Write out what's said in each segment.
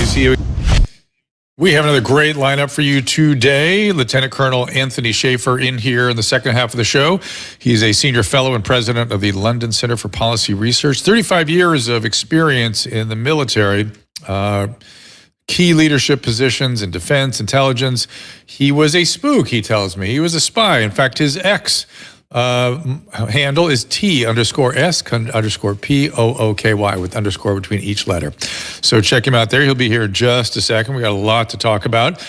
you see you. We have another great lineup for you today. Lieutenant Colonel Anthony Shaffer in here in the second half of the show. He's a senior fellow and president of the London Center for Policy Research. 35 years of experience in the military, key leadership positions in defense, intelligence. He was a spook, he tells me. He was a spy. In fact, his ex handle is T_S_POOKY with underscore between each letter. So check him out there. He'll be here in just a second. We got a lot to talk about.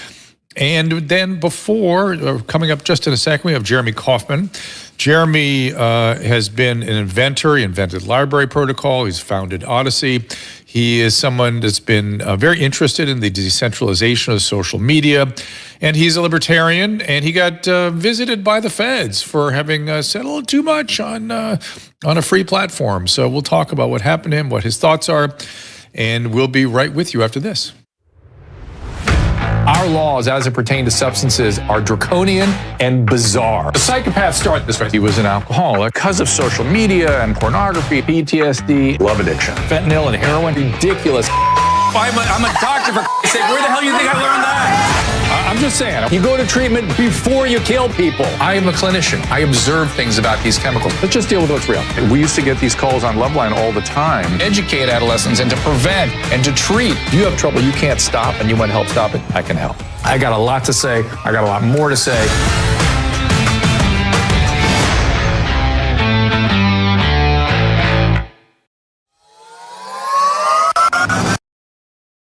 And then coming up just in a second, we have Jeremy Kauffman. Jeremy has been an inventor. He invented library protocol. He's founded Odyssey. He is someone that's been very interested in the decentralization of social media. And he's a libertarian, and he got visited by the feds for having said a little too much on a free platform. So we'll talk about what happened to him, what his thoughts are, and we'll be right with you after this. Our laws, as it pertains to substances, are draconian and bizarre. The psychopaths start this way. He was an alcoholic because of social media and pornography, PTSD, love addiction, fentanyl and heroin. Ridiculous. I'm a doctor, for sake. Where the hell do you think I learned that? I'm just saying, you go to treatment before you kill people. I am a clinician. I observe things about these chemicals. Let's just deal with what's real. We used to get these calls on Loveline all the time. Educate adolescents and to prevent and to treat. If you have trouble you can't stop and you want help stop it, I can help. I got a lot to say. I got a lot more to say.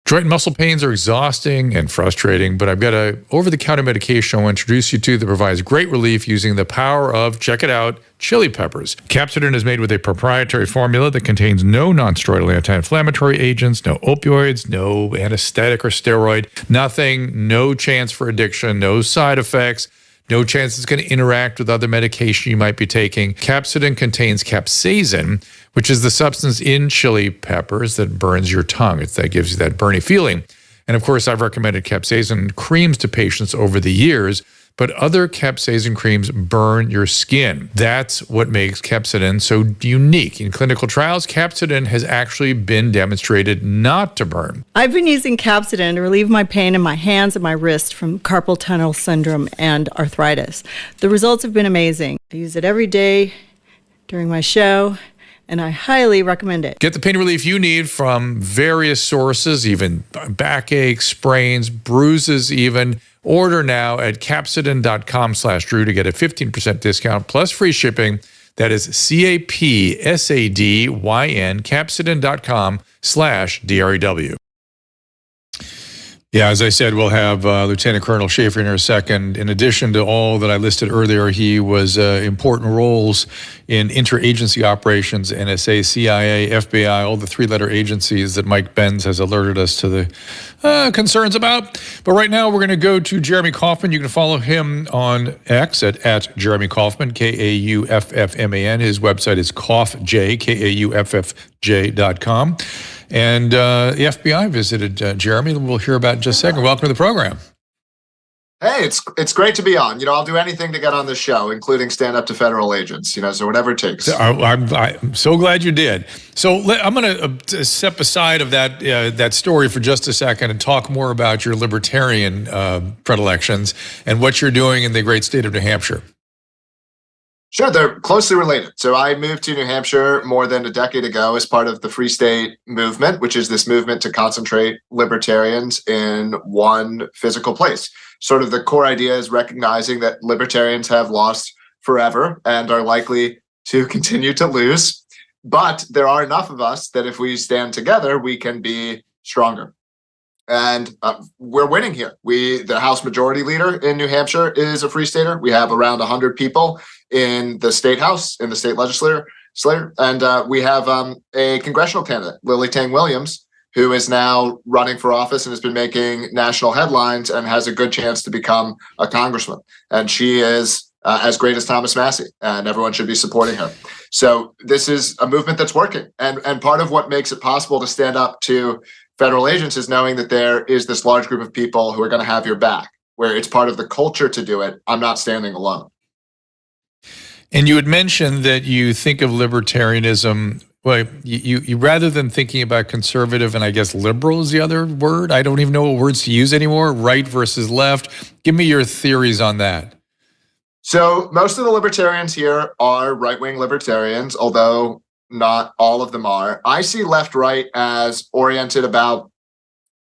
Joint and muscle pains are exhausting and frustrating, but I've got a over-the-counter medication I want to introduce you to that provides great relief using the power of, check it out, chili peppers. Capsidin is made with a proprietary formula that contains no non-steroidal anti-inflammatory agents, no opioids, no anesthetic or steroid, nothing, no chance for addiction, no side effects, no chance it's going to interact with other medication you might be taking. Capsidin contains capsaicin, which is the substance in chili peppers that burns your tongue. That gives you that burny feeling. And of course, I've recommended capsaicin creams to patients over the years, but other capsaicin creams burn your skin. That's what makes capsidin so unique. In clinical trials, capsidin has actually been demonstrated not to burn. I've been using capsidin to relieve my pain in my hands and my wrist from carpal tunnel syndrome and arthritis. The results have been amazing. I use it every day during my show, and I highly recommend it. Get the pain relief you need from various sources, even backache, sprains, bruises even. Order now at capsidin.com/Drew to get a 15% discount plus free shipping. That is CAPSADYN, capsidin.com/DREW. Yeah, as I said, we'll have Lieutenant Colonel Shaffer in a second. In addition to all that I listed earlier, he was important roles in interagency operations, NSA, CIA, FBI, all the three-letter agencies that Mike Benz has alerted us to the concerns about. But right now, we're going to go to Jeremy Kauffman. You can follow him on X at Jeremy Kauffman, KAUFFMAN. His website is KAUFFJ.com. And the FBI visited Jeremy. We'll hear about in just a second. Welcome to the program. Hey, it's great to be on. I'll do anything to get on this show, including stand up to federal agents, so whatever it takes. I'm so glad you did. So I'm going to step aside of that story for just a second and talk more about your libertarian predilections and what you're doing in the great state of New Hampshire. Sure, they're closely related. So I moved to New Hampshire more than a decade ago as part of the Free State movement, which is this movement to concentrate libertarians in one physical place. Sort of the core idea is recognizing that libertarians have lost forever and are likely to continue to lose. But there are enough of us that if we stand together, we can be stronger. And we're winning here. The House Majority Leader in New Hampshire is a Free Stater. We have around 100 people in the State House, in the state legislature. And we have a congressional candidate, Lily Tang Williams, who is now running for office and has been making national headlines and has a good chance to become a congressman. And she is as great as Thomas Massey, and everyone should be supporting her. So this is a movement that's working. And part of what makes it possible to stand up to federal agents is knowing that there is this large group of people who are going to have your back, where it's part of the culture to do it. I'm not standing alone. And you had mentioned that you think of libertarianism Well, you rather than thinking about conservative and I guess liberal is the other word. I don't even know what words to use anymore. Right versus left. Give me your theories on that. So most of the libertarians here are right-wing libertarians, although not all of them are. I see left-right as oriented about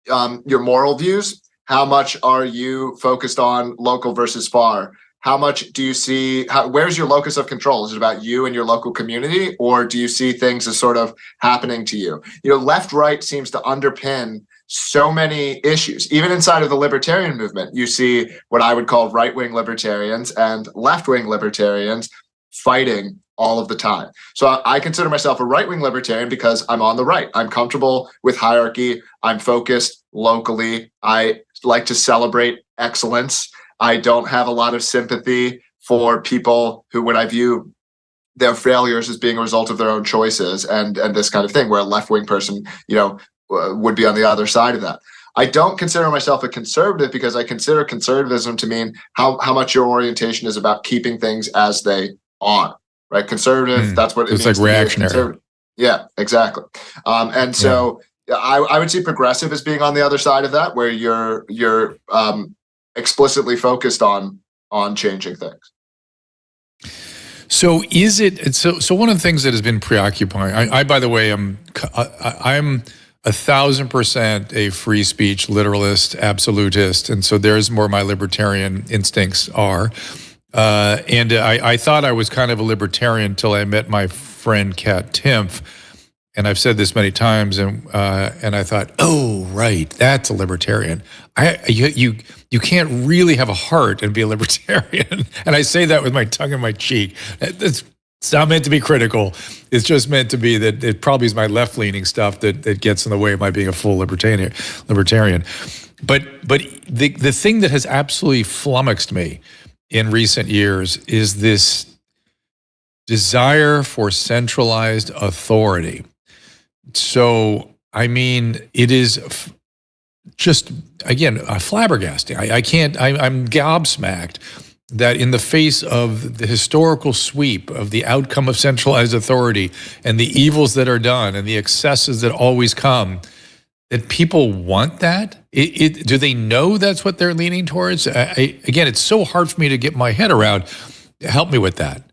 your moral views. How much are you focused on local versus far? How much do you see, where's your locus of control? Is it about you and your local community, or do you see things as sort of happening to you? Left-right seems to underpin so many issues. Even inside of the libertarian movement, you see what I would call right-wing libertarians and left-wing libertarians fighting all of the time. So I consider myself a right-wing libertarian because I'm on the right. I'm comfortable with hierarchy. I'm focused locally. I like to celebrate excellence. I don't have a lot of sympathy for people who, when I view their failures as being a result of their own choices and this kind of thing, where a left-wing person, would be on the other side of that. I don't consider myself a conservative because I consider conservatism to mean how much your orientation is about keeping things as they are, right? Conservative, that's what it means. It's like reactionary. Yeah, exactly. And so I would see progressive as being on the other side of that, where you're explicitly focused on changing things. So is it so one of the things that has been preoccupying, I by the way, I'm 1,000% a free speech literalist, absolutist, and so there's more my libertarian instincts are. And I thought I was kind of a libertarian until I met my friend Kat Timpf, and I've said this many times, and I thought, oh right, that's a libertarian. You can't really have a heart and be a libertarian, and I say that with my tongue in my cheek. It's not meant to be critical. It's just meant to be that it probably is my left-leaning stuff that gets in the way of my being a full libertarian. But the thing that has absolutely flummoxed me in recent years is this desire for centralized authority. So, I mean, it is just, again, flabbergasting. I'm gobsmacked that in the face of the historical sweep of the outcome of centralized authority and the evils that are done and the excesses that always come, that people want that? Do they know that's what they're leaning towards? Again, it's so hard for me to get my head around. Help me with that.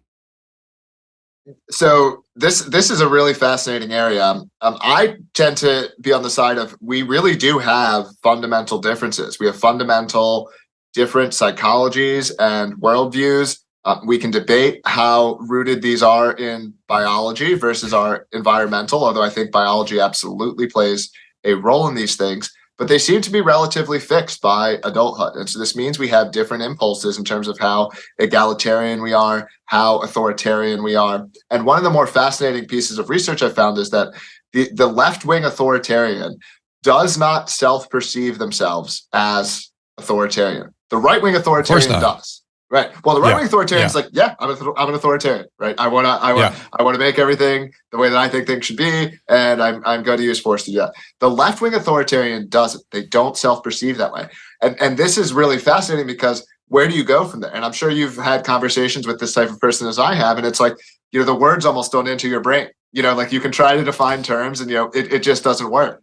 So this is a really fascinating area. I tend to be on the side of, we really do have fundamental differences. We have fundamental different psychologies and worldviews. We can debate how rooted these are in biology versus our environmental, although I think biology absolutely plays a role in these things, but they seem to be relatively fixed by adulthood. And so this means we have different impulses in terms of how egalitarian we are, how authoritarian we are. And one of the more fascinating pieces of research I found is that the left-wing authoritarian does not self-perceive themselves as authoritarian. The right-wing authoritarian does. Right. Well, the right-wing authoritarian is like, I'm an authoritarian, right? I want to make everything the way that I think things should be, and I'm going to use force to do that. The left-wing authoritarian doesn't. They don't self-perceive that way. And this is really fascinating because where do you go from there? And I'm sure you've had conversations with this type of person as I have, and it's like, the words almost don't enter your brain. Like you can try to define terms, and it just doesn't work.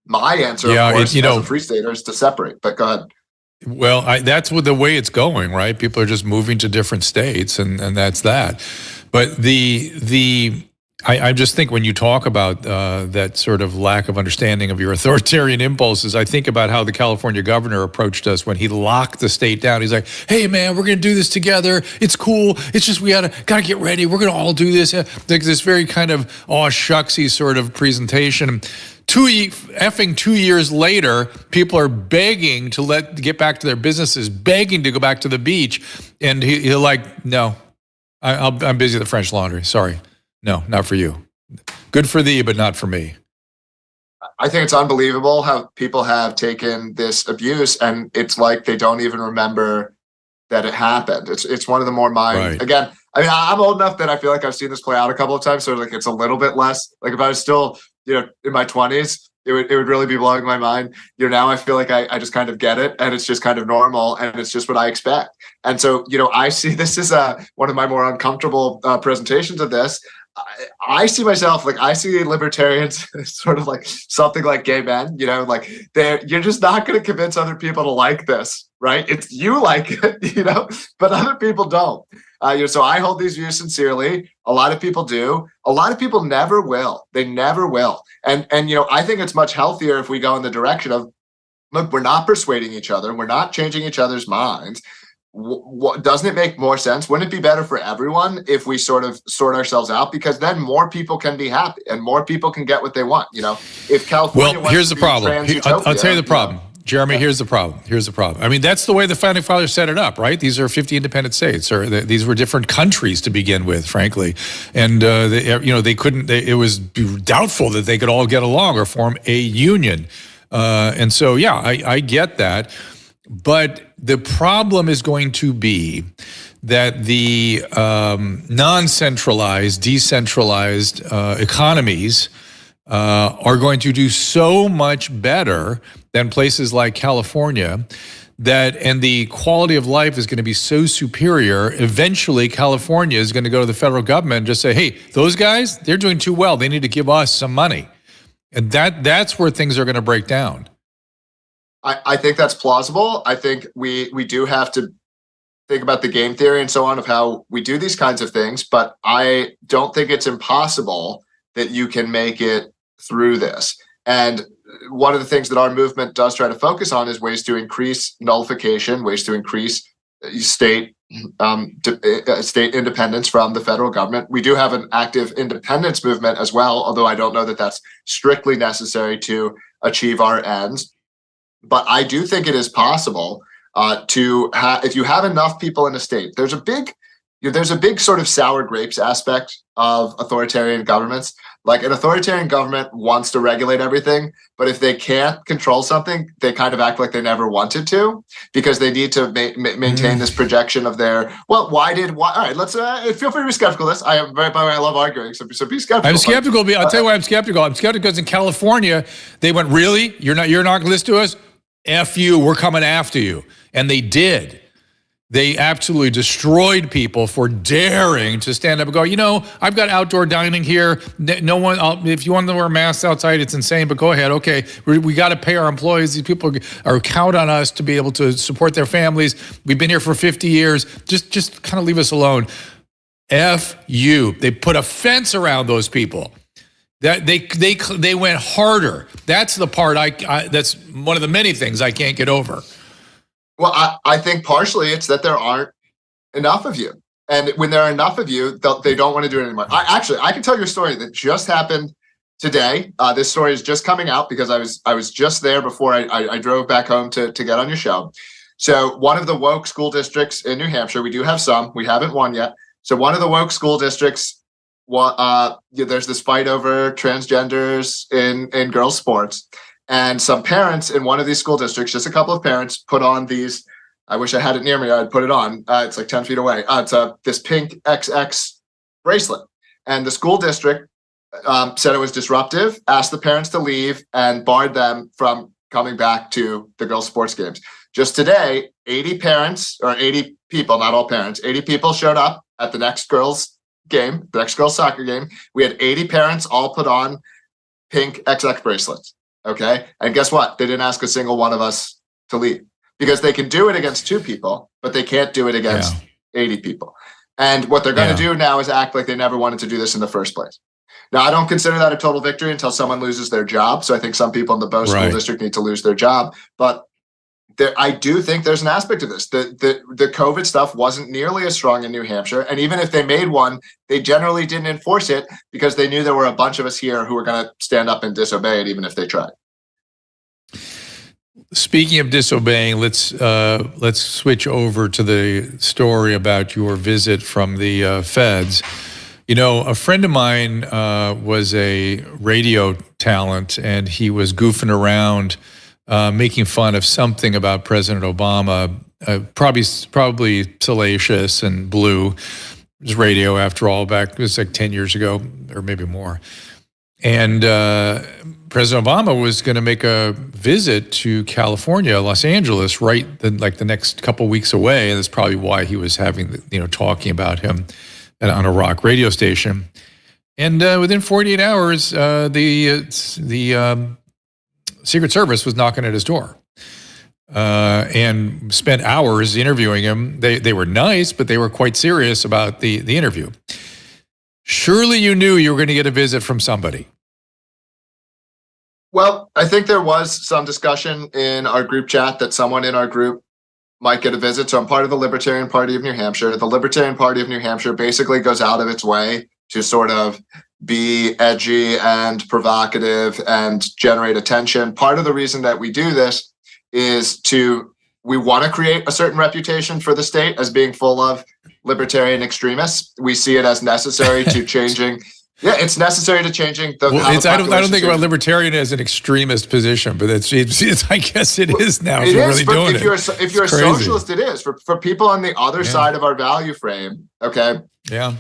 My answer, of course, as a free stater, is to separate. But go ahead. Well, that's the way it's going, right? People are just moving to different states, and that's that. But I just think when you talk about that sort of lack of understanding of your authoritarian impulses, I think about how the California governor approached us when he locked the state down. He's like, "Hey, man, we're going to do this together. It's cool. It's just we gotta get ready. We're going to all do this." Like this very kind of shucksy sort of presentation. 2 years later, people are begging to get back to their businesses, begging to go back to the beach, and he'll like, "No, I'm busy at the French Laundry. Sorry, no, not for you. Good for thee, but not for me." I think it's unbelievable how people have taken this abuse, and it's like they don't even remember that it happened. It's one of the more again. I mean, I'm old enough that I feel like I've seen this play out a couple of times, so like it's a little bit less. Like if I was still, in my 20s, it would really be blowing my mind. Now I feel like I just kind of get it, and it's just kind of normal, and it's just what I expect. And so, I see this as one of my more uncomfortable presentations of this. I see myself like I see libertarians sort of like something like gay men, like you're just not going to convince other people to like this, right? It's you like it, but other people don't. So I hold these views sincerely. A lot of people do. A lot of people never will. They never will. And I think it's much healthier if we go in the direction of, look, we're not persuading each other. We're not changing each other's minds. Doesn't it make more sense? Wouldn't it be better for everyone if we sort of sort ourselves out? Because then more people can be happy and more people can get what they want. If California well, here's the problem. I'll tell you the problem. Jeremy, here's the problem. I mean, that's the way the founding fathers set it up, right? These are 50 independent states, or these were different countries to begin with, frankly. And, they couldn't, it was doubtful that they could all get along or form a union. And so, yeah, I get that. But the problem is going to be that the non-centralized, decentralized economies are going to do so much better than places like California and the quality of life is going to be so superior. Eventually, California is going to go to the federal government and just say, hey, those guys, they're doing too well. They need to give us some money. And that's where things are going to break down. I think that's plausible. I think we do have to think about the game theory and so on of how we do these kinds of things, but I don't think it's impossible that you can make it through this. And one of the things that our movement does try to focus on is ways to increase nullification, ways to increase state independence from the federal government. We do have an active independence movement as well, although I don't know that that's strictly necessary to achieve our ends. But I do think it is possible if you have enough people in a state. There's a big sort of sour grapes aspect of authoritarian governments. Like an authoritarian government wants to regulate everything, but if they can't control something, they kind of act like they never wanted to because they need to maintain this projection of their, well, why? All right, let's feel free to be skeptical of this. By the way, I love arguing, so be skeptical. I'm skeptical. I'll tell you why I'm skeptical. I'm skeptical because in California, they went, really? You're not going to listen to us? F you, we're coming after you. And they did. They absolutely destroyed people for daring to stand up and go, I've got outdoor dining here. No one, if you want to wear masks outside, it's insane, but go ahead. Okay, we got to pay our employees. These people are count on us to be able to support their families. We've been here for 50 years. Just kind of leave us alone. F you. They put a fence around those people. That they went harder. That's the part that's one of the many things I can't get over. Well, I think partially it's that there aren't enough of you. And when there are enough of you, they don't want to do it anymore. I can tell you a story that just happened today. This story is just coming out because I was just there before I drove back home to get on your show. So one of the woke school districts in New Hampshire, we do have some, we haven't won yet. So one of the woke school districts, there's this fight over transgenders in girls' sports. And some parents in one of these school districts, just a couple of parents, put on these. I wish I had it near me. I'd put it on. It's like 10 feet away. It's this pink XX bracelet. And the school district said it was disruptive, asked the parents to leave, and barred them from coming back to the girls' sports games. Just today, 80 parents, or 80 people, not all parents, 80 people showed up at the next girls' game, the next girls' soccer game. We had 80 parents all put on pink XX bracelets. Okay. And guess what? They didn't ask a single one of us to leave because they can do it against 2 people, but they can't do it against 80 people. And what they're going to do now is act like they never wanted to do this in the first place. Now, I don't consider that a total victory until someone loses their job. So I think some people in the Bow School District need to lose their job. But I do think there's an aspect of this. The COVID stuff wasn't nearly as strong in New Hampshire. And even if they made one, they generally didn't enforce it because they knew there were a bunch of us here who were going to stand up and disobey it, even if they tried. Speaking of disobeying, let's switch over to the story about your visit from the feds. A friend of mine was a radio talent, and he was goofing around making fun of something about President Obama, probably salacious and blue. It was radio after all, it was like 10 years ago or maybe more. And President Obama was going to make a visit to California, Los Angeles, the next couple weeks away. And that's probably why he was talking about him on a rock radio station. And within 48 hours, the Secret Service was knocking at his door and spent hours interviewing him. They were nice, but they were quite serious about the interview. Surely you knew you were going to get a visit from somebody. Well, I think there was some discussion in our group chat that someone in our group might get a visit. So I'm part of the Libertarian Party of New Hampshire. The Libertarian Party of New Hampshire basically goes out of its way to sort of be edgy and provocative and generate attention. Part of the reason that we do this is we want to create a certain reputation for the state as being full of libertarian extremists. We see it as necessary to changing. Yeah, it's necessary to changing the. Well, I don't think about libertarian as an extremist position, but it's I guess it is now. It is. Really doing if you're a socialist, it is for people on the other side of our value frame. Okay. Yeah.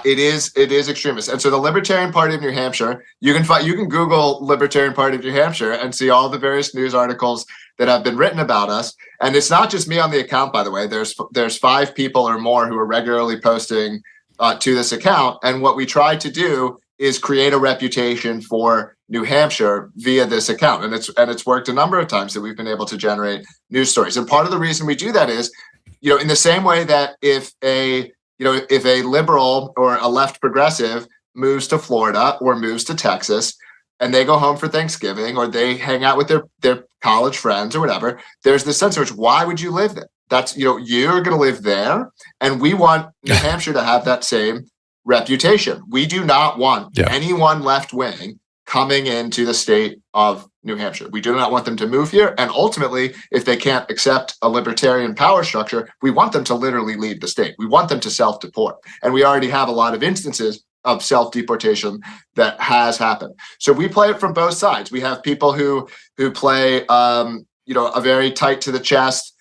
It is extremist, and so the Libertarian Party of New Hampshire. You can Google Libertarian Party of New Hampshire and see all the various news articles that have been written about us. And it's not just me on the account, by the way. There's 5 people or more who are regularly posting to this account. And what we try to do is create a reputation for New Hampshire via this account. And it's worked a number of times that we've been able to generate news stories. And part of the reason we do that is, in the same way that if a liberal or a left progressive moves to Florida or moves to Texas and they go home for Thanksgiving or they hang out with their college friends or whatever, there's this sense in which, why would you live there? That's, you're going to live there. And we want New Hampshire to have that same reputation. We do not want anyone left wing coming into the state of New Hampshire. We do not want them to move here. And ultimately, if they can't accept a libertarian power structure, we want them to literally leave the state. We want them to self-deport. And we already have a lot of instances of self-deportation that has happened. So we play it from both sides. We have people who play, a very tight to the chest,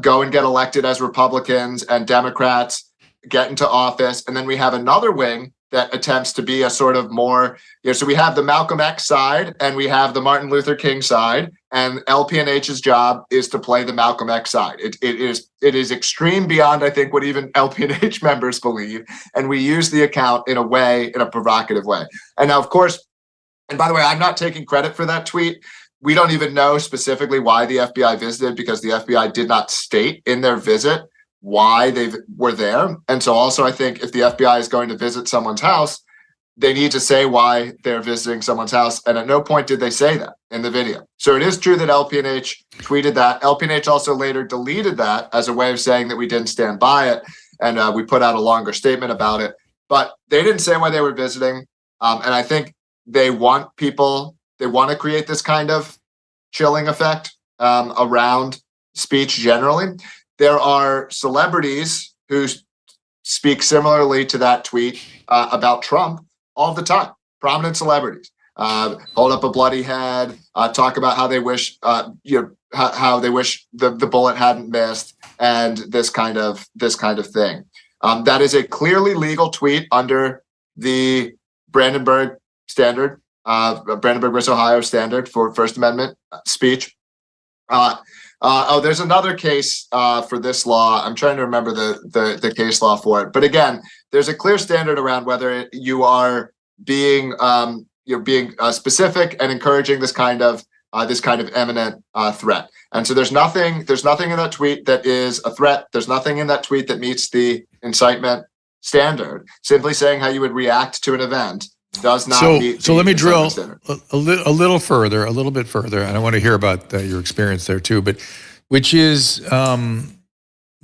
go and get elected as Republicans, and Democrats get into office. And then we have another wing that attempts to be a sort of more, so we have the Malcolm X side and we have the Martin Luther King side, and LPNH's job is to play the Malcolm X side. It is extreme beyond, I think, what even LPNH members believe. And we use the account in a provocative way. And now, of course, and by the way, I'm not taking credit for that tweet. We don't even know specifically why the FBI visited, because the FBI did not state in their visit why they were there. And so also, I think if the FBI is going to visit someone's house, they need to say why they're visiting someone's house. And at no point did they say that in the video. So it is true that LPNH tweeted that. LPNH also later deleted that as a way of saying that we didn't stand by it. And we put out a longer statement about it. But they didn't say why they were visiting. And I think they want to create this kind of chilling effect around speech generally. There are celebrities who speak similarly to that tweet about Trump all the time. Prominent celebrities hold up a bloody head, talk about how they wish, how they wish the bullet hadn't missed, and this kind of thing. That is a clearly legal tweet under the Brandenburg standard, Brandenburg versus Ohio standard for First Amendment speech. There's another case for this law. I'm trying to remember the case law for it. But again, there's a clear standard around whether you are being specific and encouraging this kind of imminent threat. And so there's nothing in that tweet that is a threat. There's nothing in that tweet that meets the incitement standard. Simply saying how you would react to an event does not meet. So let me drill a little bit further, and I want to hear about your experience there too. But which is,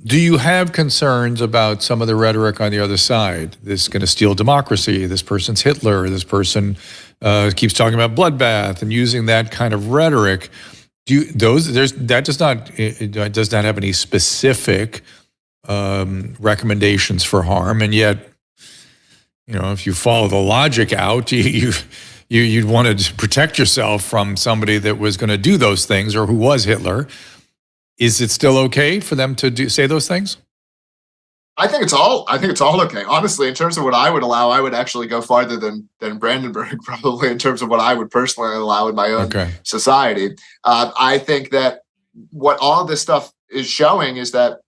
do you have concerns about some of the rhetoric on the other side? This is going to steal democracy. This person's Hitler. This person keeps talking about bloodbath and using that kind of rhetoric. That does not have any specific recommendations for harm, and yet, if you follow the logic out, you'd want to protect yourself from somebody that was going to do those things or who was Hitler. Is it still okay for them to say those things? I think it's all okay. Honestly, in terms of what I would allow, I would actually go farther than Brandenburg, probably, in terms of what I would personally allow in my own society. I think that what all this stuff is showing is that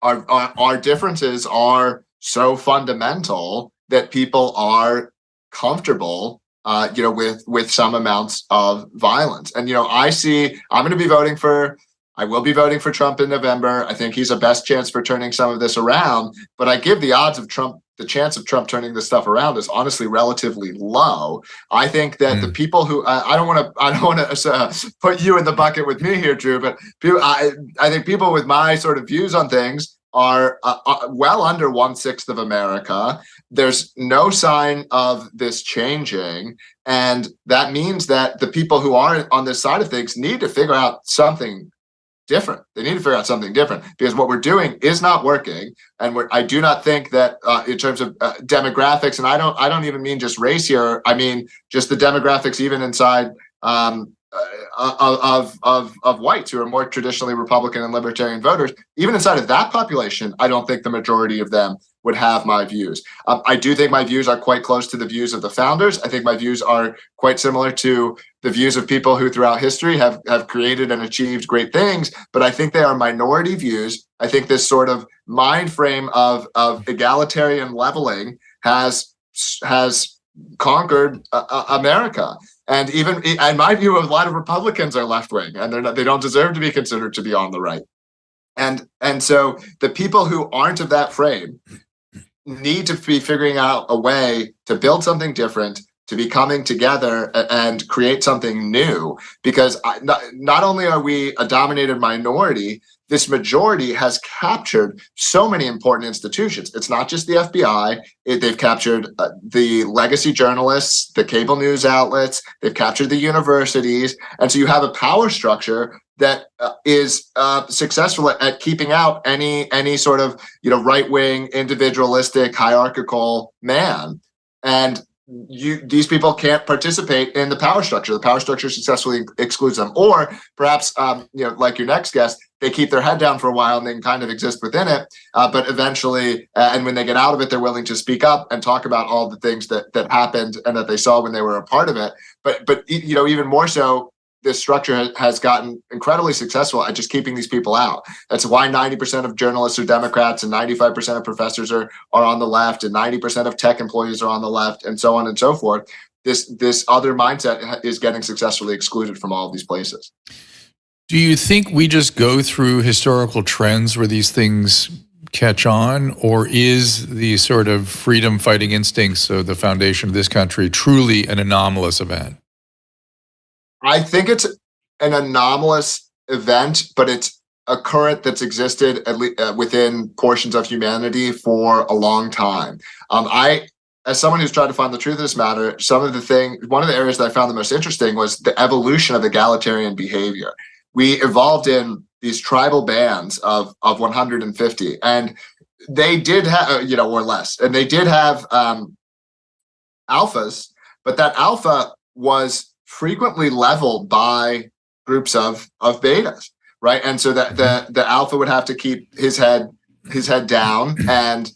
our differences are so fundamental that people are comfortable, with some amounts of violence. And, I will be voting for Trump in November. I think he's the best chance for turning some of this around, but I give the chance of Trump turning this stuff around is honestly relatively low. I think that the people who I don't want to put you in the bucket with me here, Drew, but I think people with my sort of views on things are well under 1/6 of America. There's no sign of this changing, and that means that the people who are on this side of things need to figure out something different. They need to figure out something different, because what we're doing is not working. And I do not think that in terms of demographics, and I don't even mean just race here. I mean just the demographics even inside of whites who are more traditionally Republican and libertarian voters. Even inside of that population, I don't think the majority of them would have my views. I do think my views are quite close to the views of the founders. I think my views are quite similar to the views of people who throughout history have created and achieved great things, but I think they are minority views. I think this sort of mind frame of egalitarian leveling has conquered America. And even in my view, a lot of Republicans are left-wing, and they don't deserve to be considered to be on the right. And so the people who aren't of that frame need to be figuring out a way to build something different, to be coming together and create something new. Because not only are we a dominated minority, this majority has captured so many important institutions. It's not just the FBI. They've captured the legacy journalists, the cable news outlets. They've captured the universities. And so you have a power structure that is successful at keeping out any sort of right-wing, individualistic, hierarchical man. And these people can't participate in the power structure. The power structure successfully excludes them. Or perhaps, like your next guest, they keep their head down for a while and they can kind of exist within it. But eventually, and when they get out of it, they're willing to speak up and talk about all the things that happened and that they saw when they were a part of it. But even more so, this structure has gotten incredibly successful at just keeping these people out. That's why 90% of journalists are Democrats and 95% of professors are on the left and 90% of tech employees are on the left and so on and so forth. This other mindset is getting successfully excluded from all of these places. Do you think we just go through historical trends where these things catch on, or is the sort of freedom fighting instincts of the foundation of this country truly an anomalous event? I think it's an anomalous event, but it's a current that's existed at least within portions of humanity for a long time. As someone who's tried to find the truth of this matter, one of the areas that I found the most interesting was the evolution of egalitarian behavior. We evolved in these tribal bands of 150, and they did have, or less, and they did have alphas, but that alpha was frequently leveled by groups of betas, right? And so that the alpha would have to keep his head down and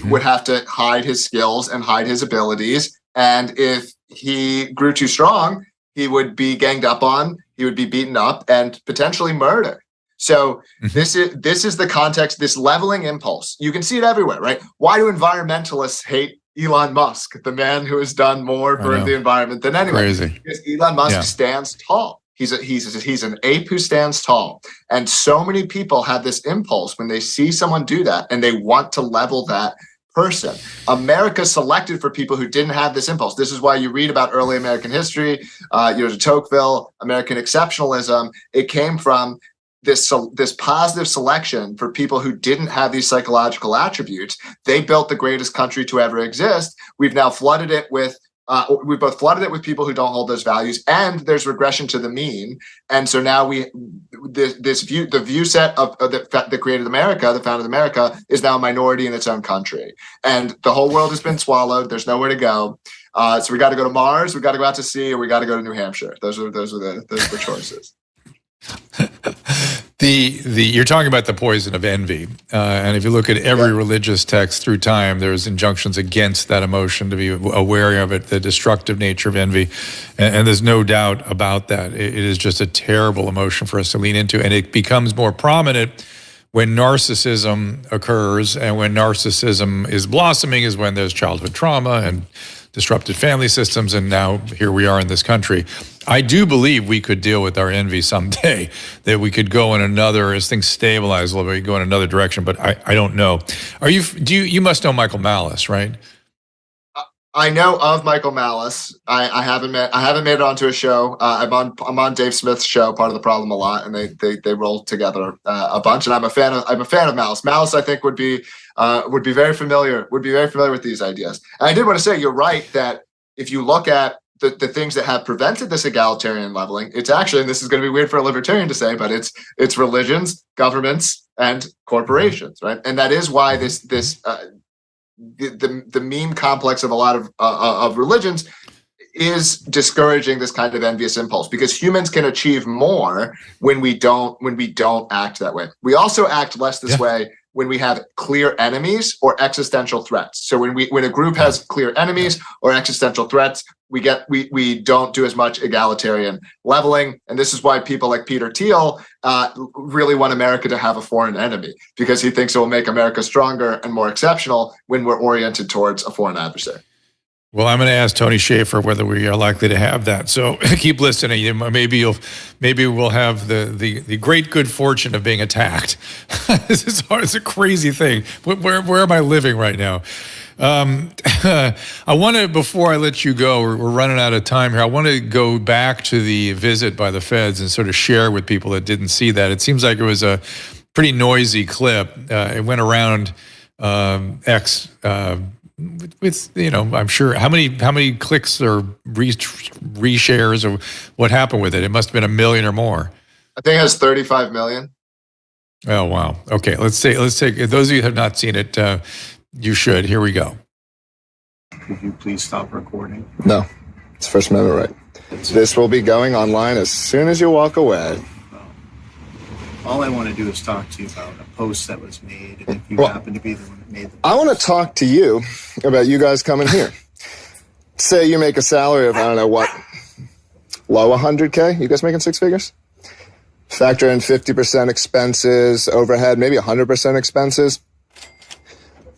would have to hide his skills and hide his abilities. And if he grew too strong, he would be ganged up on, he would be beaten up and potentially murdered. So this is the context, this leveling impulse. You can see it everywhere, right? Why do environmentalists hate Elon Musk, the man who has done more for the environment than anyone? Crazy. Because Elon Musk stands tall. He's an ape who stands tall. And so many people have this impulse when they see someone do that and they want to level that person. America selected for people who didn't have this impulse. This is why you read about early American history, de Tocqueville, American exceptionalism. It came from this positive selection for people who didn't have these psychological attributes. They built the greatest country to ever exist. We've now flooded it with we both flooded it with people who don't hold those values, and there's regression to the mean. And so now the view set of that created America, that founded America, is now a minority in its own country, and the whole world has been swallowed. There's nowhere to go. So we got to go to Mars, we got to go out to sea, or we got to go to New Hampshire. Those are the choices. You're talking about the poison of envy, and if you look at every religious text through time, there's injunctions against that emotion, to be aware of it, the destructive nature of envy, and there's no doubt about that. It is just a terrible emotion for us to lean into, and it becomes more prominent when narcissism occurs, and when narcissism is blossoming is when there's childhood trauma and disrupted family systems, and now here we are in this country. I do believe we could deal with our envy someday, that we could go in another, as things stabilize a little bit, go in another direction, but I don't know. You must know Michael Malice, right? I know of Michael Malice. I haven't made it onto a show. I'm on Dave Smith's show, Part of the Problem, a lot, and they roll together a bunch. And I'm a fan of Malice. Malice, I think, would be very familiar with these ideas. And I did want to say, you're right, that if you look at the things that have prevented this egalitarian leveling, it's actually, and this is going to be weird for a libertarian to say, but it's religions, governments, and corporations, right? And that is why the meme complex of a lot of religions is discouraging this kind of envious impulse, because humans can achieve more when we don't act that way. We also act less this way when we have clear enemies or existential threats. So when a group has clear enemies or existential threats, we don't do as much egalitarian leveling. And this is why people like Peter Thiel really want America to have a foreign enemy, because he thinks it will make America stronger and more exceptional when we're oriented towards a foreign adversary. Well, I'm going to ask Tony Shaffer whether we are likely to have that. So keep listening. Maybe we'll have the great good fortune of being attacked. This is hard. It's a crazy thing. Where am I living right now? I want to, before I let you go, we're running out of time here. I want to go back to the visit by the feds and sort of share with people that didn't see that. It seems like it was a pretty noisy clip. It went around X. With I'm sure how many clicks or reshares or what happened with it? It must have been 1 million or more. I think it has 35 million. Oh wow. Okay, let's take. Those of you who have not seen it, you should. Here we go. Could you please stop recording? No, it's First Amendment right. This will be going online as soon as you walk away. All I want to do is talk to you about a post that was made, and if you happen to be the one that made the post. I want to talk to you about you guys coming here. Say you make a salary of, I don't know what, low 100K? You guys making six figures? Factor in 50% expenses, overhead, maybe 100% expenses.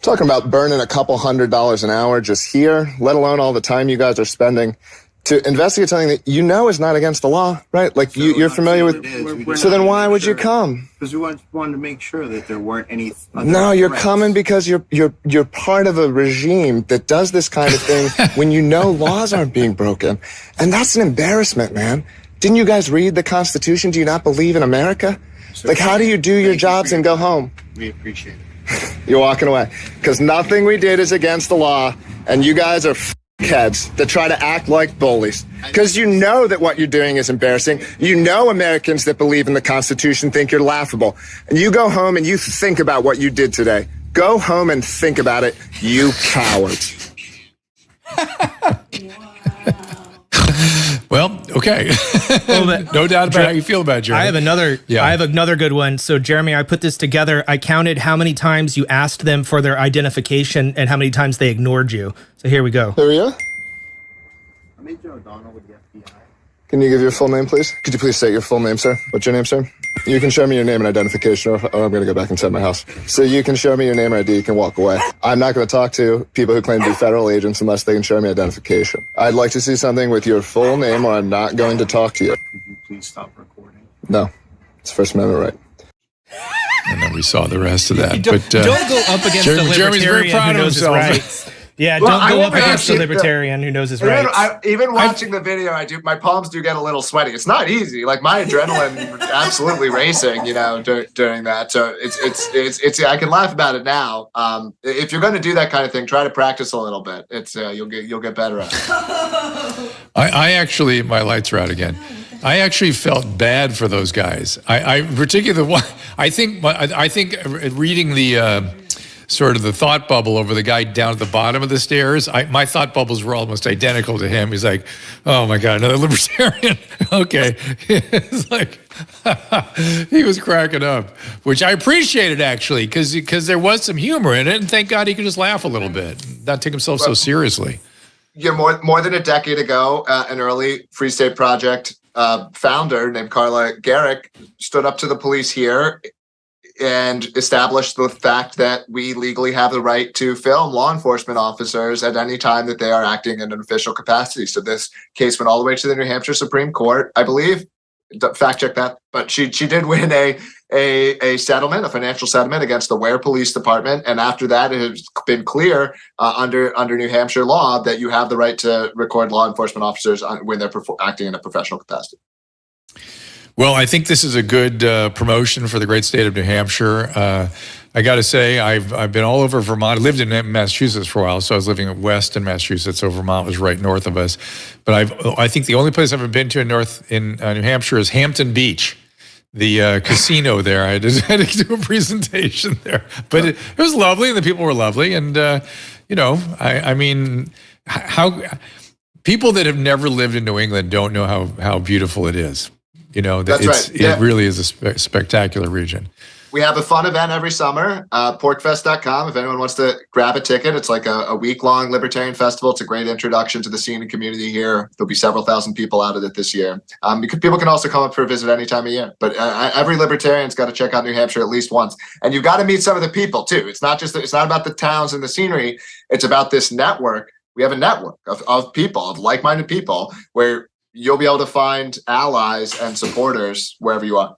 Talking about burning a couple $100 an hour just here, let alone all the time you guys are spending to investigate something that you know is not against the law, right? Like so you're familiar with. So then why would you come? Because we wanted to make sure that there weren't any. No, you're coming because you're part of a regime that does this kind of thing when you know laws aren't being broken, and that's an embarrassment, man. Didn't you guys read the Constitution? Do you not believe in America? Like, how do you do your jobs and go home? We appreciate it. You're walking away because nothing we did is against the law, and you guys are heads that try to act like bullies because you know that what you're doing is embarrassing. You know Americans that believe in the Constitution think you're laughable, and you go home and you think about what you did today. Go home and think about it, you cowards. Well, okay. Well, no doubt about how you feel about it, Jeremy. I have another good one. So, Jeremy, I put this together. I counted how many times you asked them for their identification and how many times they ignored you. So here we go. There we go. I made Joe O'Donnell with the FBI. Can you give your full name, please? Could you please state your full name, sir? What's your name, sir? You can show me your name and identification, or I'm going to go back inside my house. So you can show me your name or ID, you can walk away. I'm not going to talk to people who claim to be federal agents unless they can show me identification. I'd like to see something with your full name, or I'm not going to talk to you. Could you please stop recording? No, it's First Amendment right. And then we saw the rest of that. Don't But go up against the Jeremy's very libertarian proud who of knows his himself. rights. Yeah, Well, don't go up I against the actually- libertarian who knows his rights. Even watching the video, my palms do get a little sweaty. It's not easy. Like my adrenaline absolutely racing, during that. So it's I can laugh about it now. If you're going to do that kind of thing, try to practice a little bit. It's you'll get better at it. I actually, my lights are out again. I actually felt bad for those guys. I particularly the one. I think reading the sort of the thought bubble over the guy down at the bottom of the stairs. My thought bubbles were almost identical to him. He's like, "Oh my God, another libertarian." Okay, it's like he was cracking up, which I appreciated actually, because there was some humor in it, and thank God he could just laugh a little bit, not take himself so seriously. Yeah, more than a decade ago, an early Free State Project founder named Carla Garrick stood up to the police here and establish the fact that we legally have the right to film law enforcement officers at any time that they are acting in an official capacity. So this case went all the way to the New Hampshire Supreme Court, I believe. Fact check that, but she did win a settlement, a financial settlement against the Ware Police Department, and after that, it has been clear under New Hampshire law that you have the right to record law enforcement officers when they're acting in a professional capacity. Well, I think this is a good promotion for the great state of New Hampshire. I got to say, I've been all over Vermont. I lived in Massachusetts for a while, so I was living west in Massachusetts, so Vermont was right north of us. But I think the only place I've ever been to in New Hampshire is Hampton Beach, the casino there. I had to do a presentation there, but it was lovely, and the people were lovely. And I mean, how people that have never lived in New England don't know how beautiful it is. That's right. Yeah. It really is a spectacular region. We have a fun event every summer, porkfest.com. If anyone wants to grab a ticket, it's like a week-long libertarian festival. It's a great introduction to the scene and community here. There'll be several thousand people out at it this year. Because people can also come up for a visit any time of year. But every libertarian's got to check out New Hampshire at least once. And you've got to meet some of the people, too. It's not about the towns and the scenery. It's about this network. We have a network of people, of like-minded people, where you'll be able to find allies and supporters wherever you are.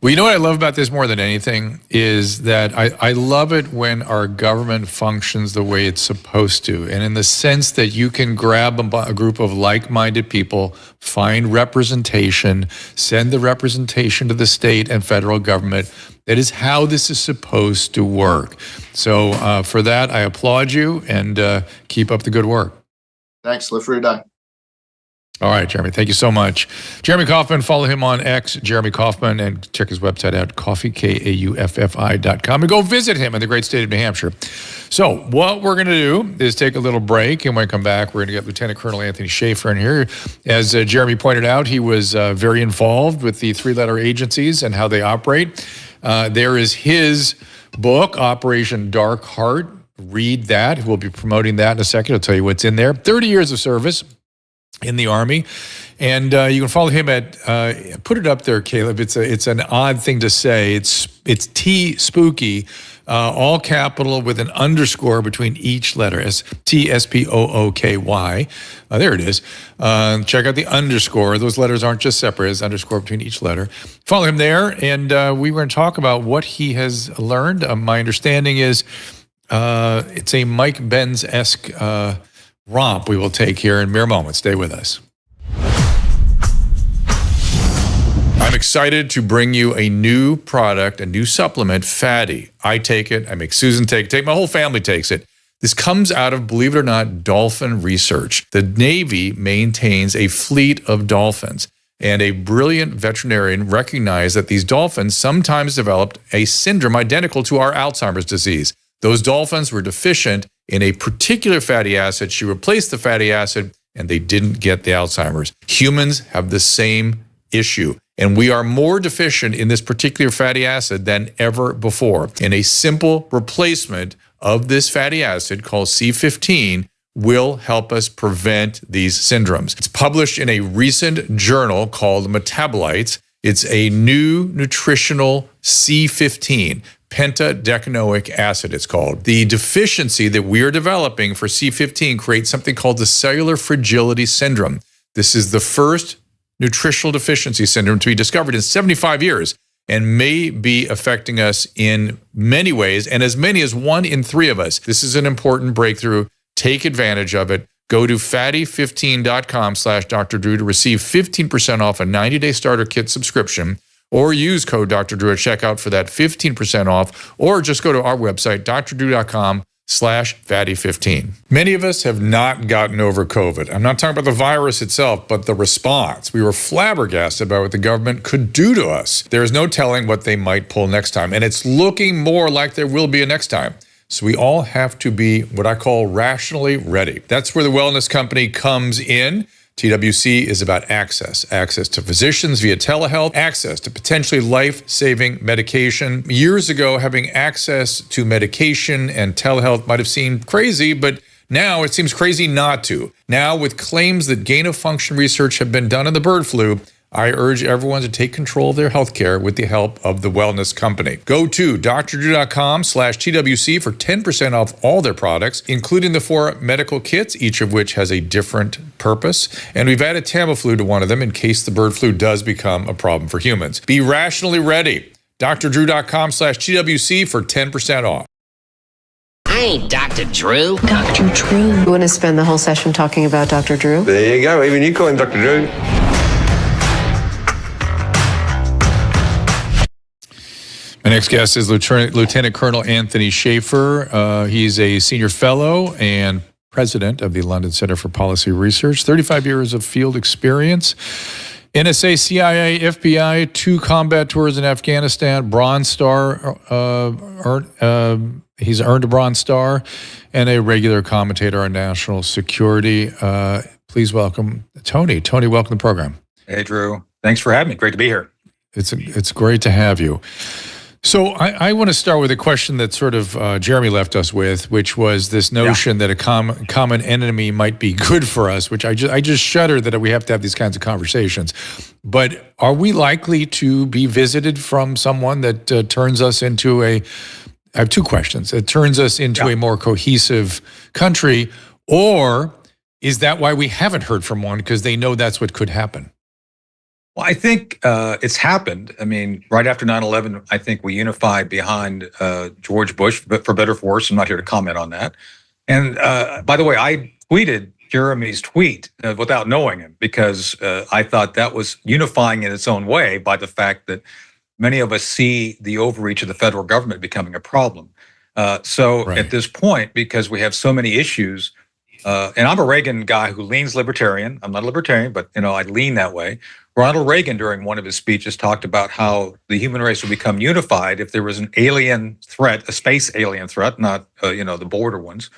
Well, you know what I love about this more than anything is that I love it when our government functions the way it's supposed to. And in the sense that you can grab a group of like-minded people, find representation, send the representation to the state and federal government. That is how this is supposed to work. So for that, I applaud you and keep up the good work. Thanks. Live free or die. All right, Jeremy, thank you so much. Jeremy Kauffman, follow him on X, Jeremy Kauffman, and check his website out, KauffiCom, and go visit him in the great state of New Hampshire. So what we're going to do is take a little break, and when we come back, we're going to get Lieutenant Colonel Anthony Shaffer in here. As Jeremy pointed out, he was very involved with the three-letter agencies and how they operate. There is his book, Operation Dark Heart. Read that. We'll be promoting that in a second. I'll tell you what's in there. 30 years of service in the Army. And you can follow him at, put it up there, Caleb. It's an odd thing to say. It's T Spooky, all capital with an underscore between each letter, TSPOOKY. There it is. Check out the underscore. Those letters aren't just separate. It's underscore between each letter. Follow him there. And we were going to talk about what he has learned. My understanding is it's a Mike Benz-esque romp we will take here in mere moments. Stay with us. I'm excited to bring you a new product, a new supplement, Fatty. I take it. I make Susan take it. My whole family takes it. This comes out of, believe it or not, dolphin research. The Navy maintains a fleet of dolphins, and a brilliant veterinarian recognized that these dolphins sometimes developed a syndrome identical to our Alzheimer's disease. Those dolphins were deficient in a particular fatty acid. She replaced the fatty acid, and they didn't get the Alzheimer's. Humans have the same issue, and we are more deficient in this particular fatty acid than ever before. And a simple replacement of this fatty acid called C15 will help us prevent these syndromes. It's published in a recent journal called Metabolites. It's a new nutritional C15. Pentadecanoic acid, it's called. The deficiency that we are developing for C15 creates something called the cellular fragility syndrome. This is the first nutritional deficiency syndrome to be discovered in 75 years and may be affecting us in many ways, and as many as 1 in 3 of us. This is an important breakthrough. Take advantage of it. Go to fatty15.com/Dr. Drew to receive 15% off a 90-day starter kit subscription, or use code Dr. Drew at checkout for that 15% off, or just go to our website, drdrew.com/fatty15. Many of us have not gotten over COVID. I'm not talking about the virus itself, but the response. We were flabbergasted by what the government could do to us. There is no telling what they might pull next time, and it's looking more like there will be a next time. So we all have to be what I call rationally ready. That's where the wellness company comes in. TWC is about access to physicians via telehealth, access to potentially life-saving medication. Years ago, having access to medication and telehealth might have seemed crazy, but now it seems crazy not to. Now, with claims that gain-of-function research have been done on the bird flu, I urge everyone to take control of their healthcare with the help of the Wellness Company. Go to drdrew.com/TWC for 10% off all their products, including the 4 medical kits, each of which has a different purpose. And we've added Tamiflu to one of them in case the bird flu does become a problem for humans. Be rationally ready. drdrew.com/TWC for 10% off. I ain't Dr. Drew. Dr. Drew. You want to spend the whole session talking about Dr. Drew? There you go. Even you call him Dr. Drew. My next guest is Lieutenant Colonel Anthony Shaffer. He's a senior fellow and president of the London Center for Policy Research, 35 years of field experience. NSA, CIA, FBI, 2 combat tours in Afghanistan, Bronze Star, he's earned a Bronze Star, and a regular commentator on national security. Please welcome Tony. Tony, welcome to the program. Hey, Drew. Thanks for having me. Great to be here. It's great to have you. So I want to start with a question that sort of Jeremy left us with, which was this notion that a common enemy might be good for us, which I just shudder that we have to have these kinds of conversations. But are we likely to be visited from someone that turns us into I have 2 questions. It turns us into a more cohesive country, or is that why we haven't heard from one, because they know that's what could happen? Well, I think it's happened. I mean, right after 9/11, I think we unified behind George Bush, but for better or for worse. I'm not here to comment on that. And by the way, I tweeted Jeremy's tweet without knowing him, because I thought that was unifying in its own way by the fact that many of us see the overreach of the federal government becoming a problem. So at this point, because we have so many issues, and I'm a Reagan guy who leans libertarian. I'm not a libertarian, but I lean that way. Ronald Reagan, during one of his speeches, talked about how the human race would become unified if there was an alien threat, a space alien threat, not the border ones,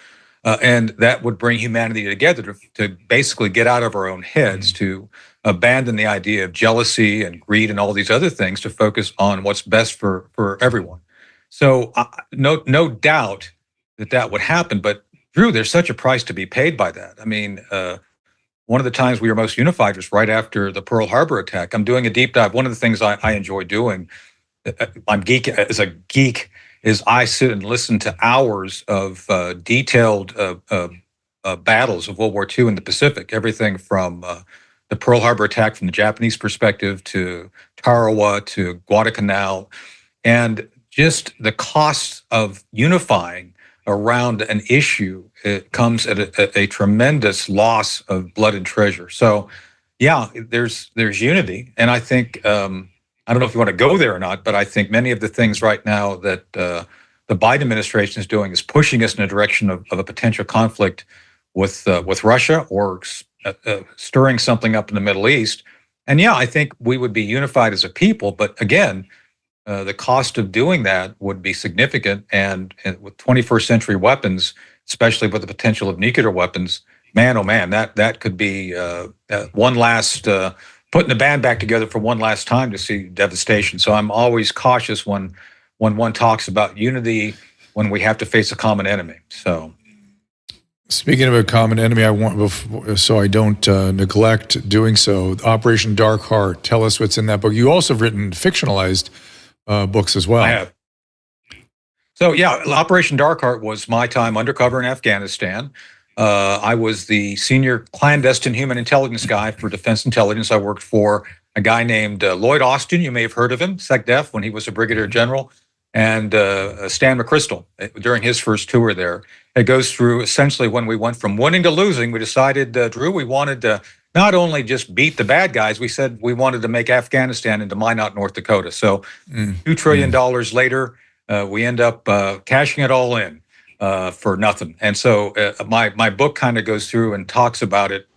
and that would bring humanity together to basically get out of our own heads, to abandon the idea of jealousy and greed and all these other things, to focus on what's best for everyone. So no doubt that would happen, but Drew, there's such a price to be paid by that. I mean, one of the times we were most unified was right after the Pearl Harbor attack. I'm doing a deep dive. One of the things I enjoy doing, as a geek, is I sit and listen to hours of detailed battles of World War II in the Pacific, everything from the Pearl Harbor attack from the Japanese perspective to Tarawa to Guadalcanal, and just the cost of unifying around an issue, it comes at a tremendous loss of blood and treasure. So, there's unity, and I think I don't know if you want to go there or not, but I think many of the things right now that the Biden administration is doing is pushing us in a direction of a potential conflict with Russia, or stirring something up in the Middle East. And I think we would be unified as a people, but again, the cost of doing that would be significant, and with 21st century weapons, especially with the potential of nuclear weapons, man, oh man, that could be one last putting the band back together for one last time to see devastation. So I'm always cautious when one talks about unity when we have to face a common enemy. So, speaking of a common enemy, I want, so I don't neglect doing so, Operation Dark Heart. Tell us what's in that book. You also have written fictionalized books as well. I have. So Operation Dark Heart was my time undercover in Afghanistan. I was the senior clandestine human intelligence guy for Defense Intelligence. I worked for a guy named Lloyd Austin. You may have heard of him, SecDef, when he was a brigadier general, and Stan McChrystal during his first tour there. It goes through essentially when we went from winning to losing. We decided, Drew, we wanted to not only just beat the bad guys, we said we wanted to make Afghanistan into Minot, North Dakota. So $2 trillion later, we end up cashing it all in for nothing. And so my book kind of goes through and talks about it.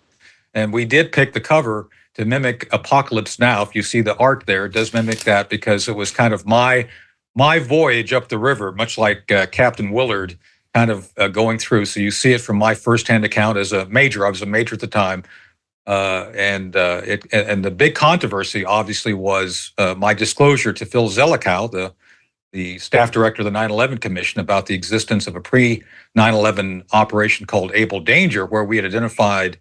And we did pick the cover to mimic Apocalypse Now. If you see the art there, it does mimic that, because it was kind of my voyage up the river, much like Captain Willard kind of going through. So you see it from my firsthand account as a major. I was a major at the time. And the big controversy obviously was my disclosure to Phil Zelikow, the staff director of the 9/11 Commission, about the existence of a pre-9/11 operation called Able Danger, where we had identified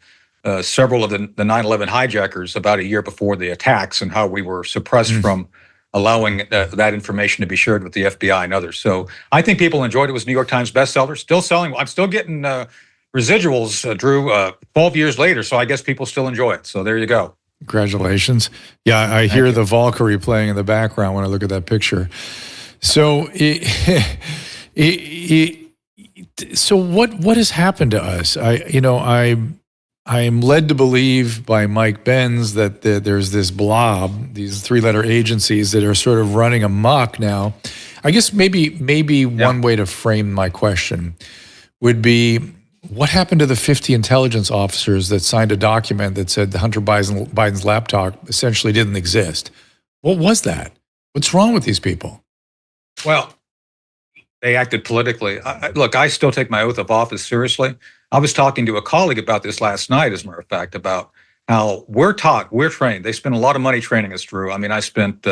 several of the 9/11 hijackers about a year before the attacks, and how we were suppressed from allowing that information to be shared with the FBI and others. So I think people enjoyed it. It was New York Times bestseller, still selling. I'm still getting residuals, Drew, 12 years later. So I guess people still enjoy it. So there you go. Congratulations. Yeah, I hear the Valkyrie playing in the background when I look at that picture. So so what has happened to us? I'm led to believe by Mike Benz that there's this blob, these three-letter agencies that are sort of running amok now. I guess maybe one way to frame my question would be, what happened to the 50 intelligence officers that signed a document that said the Hunter Biden's laptop essentially didn't exist? What was that? What's wrong with these people? Well, they acted politically. Look, I still take my oath of office seriously. I was talking to a colleague about this last night, as a matter of fact, about how we're trained. They spend a lot of money training us, Drew. I mean, I spent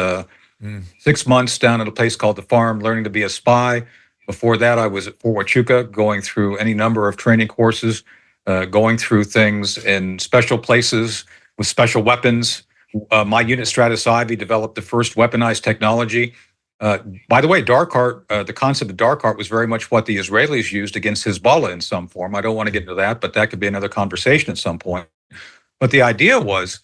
6 months down at a place called The Farm learning to be a spy. Before that, I was at Fort Huachuca going through any number of training courses, going through things in special places with special weapons. My unit, Stratus Ivy, developed the first weaponized technology. By the way, dark art, the concept of dark art was very much what the Israelis used against Hezbollah in some form. I don't want to get into that, but that could be another conversation at some point. But the idea was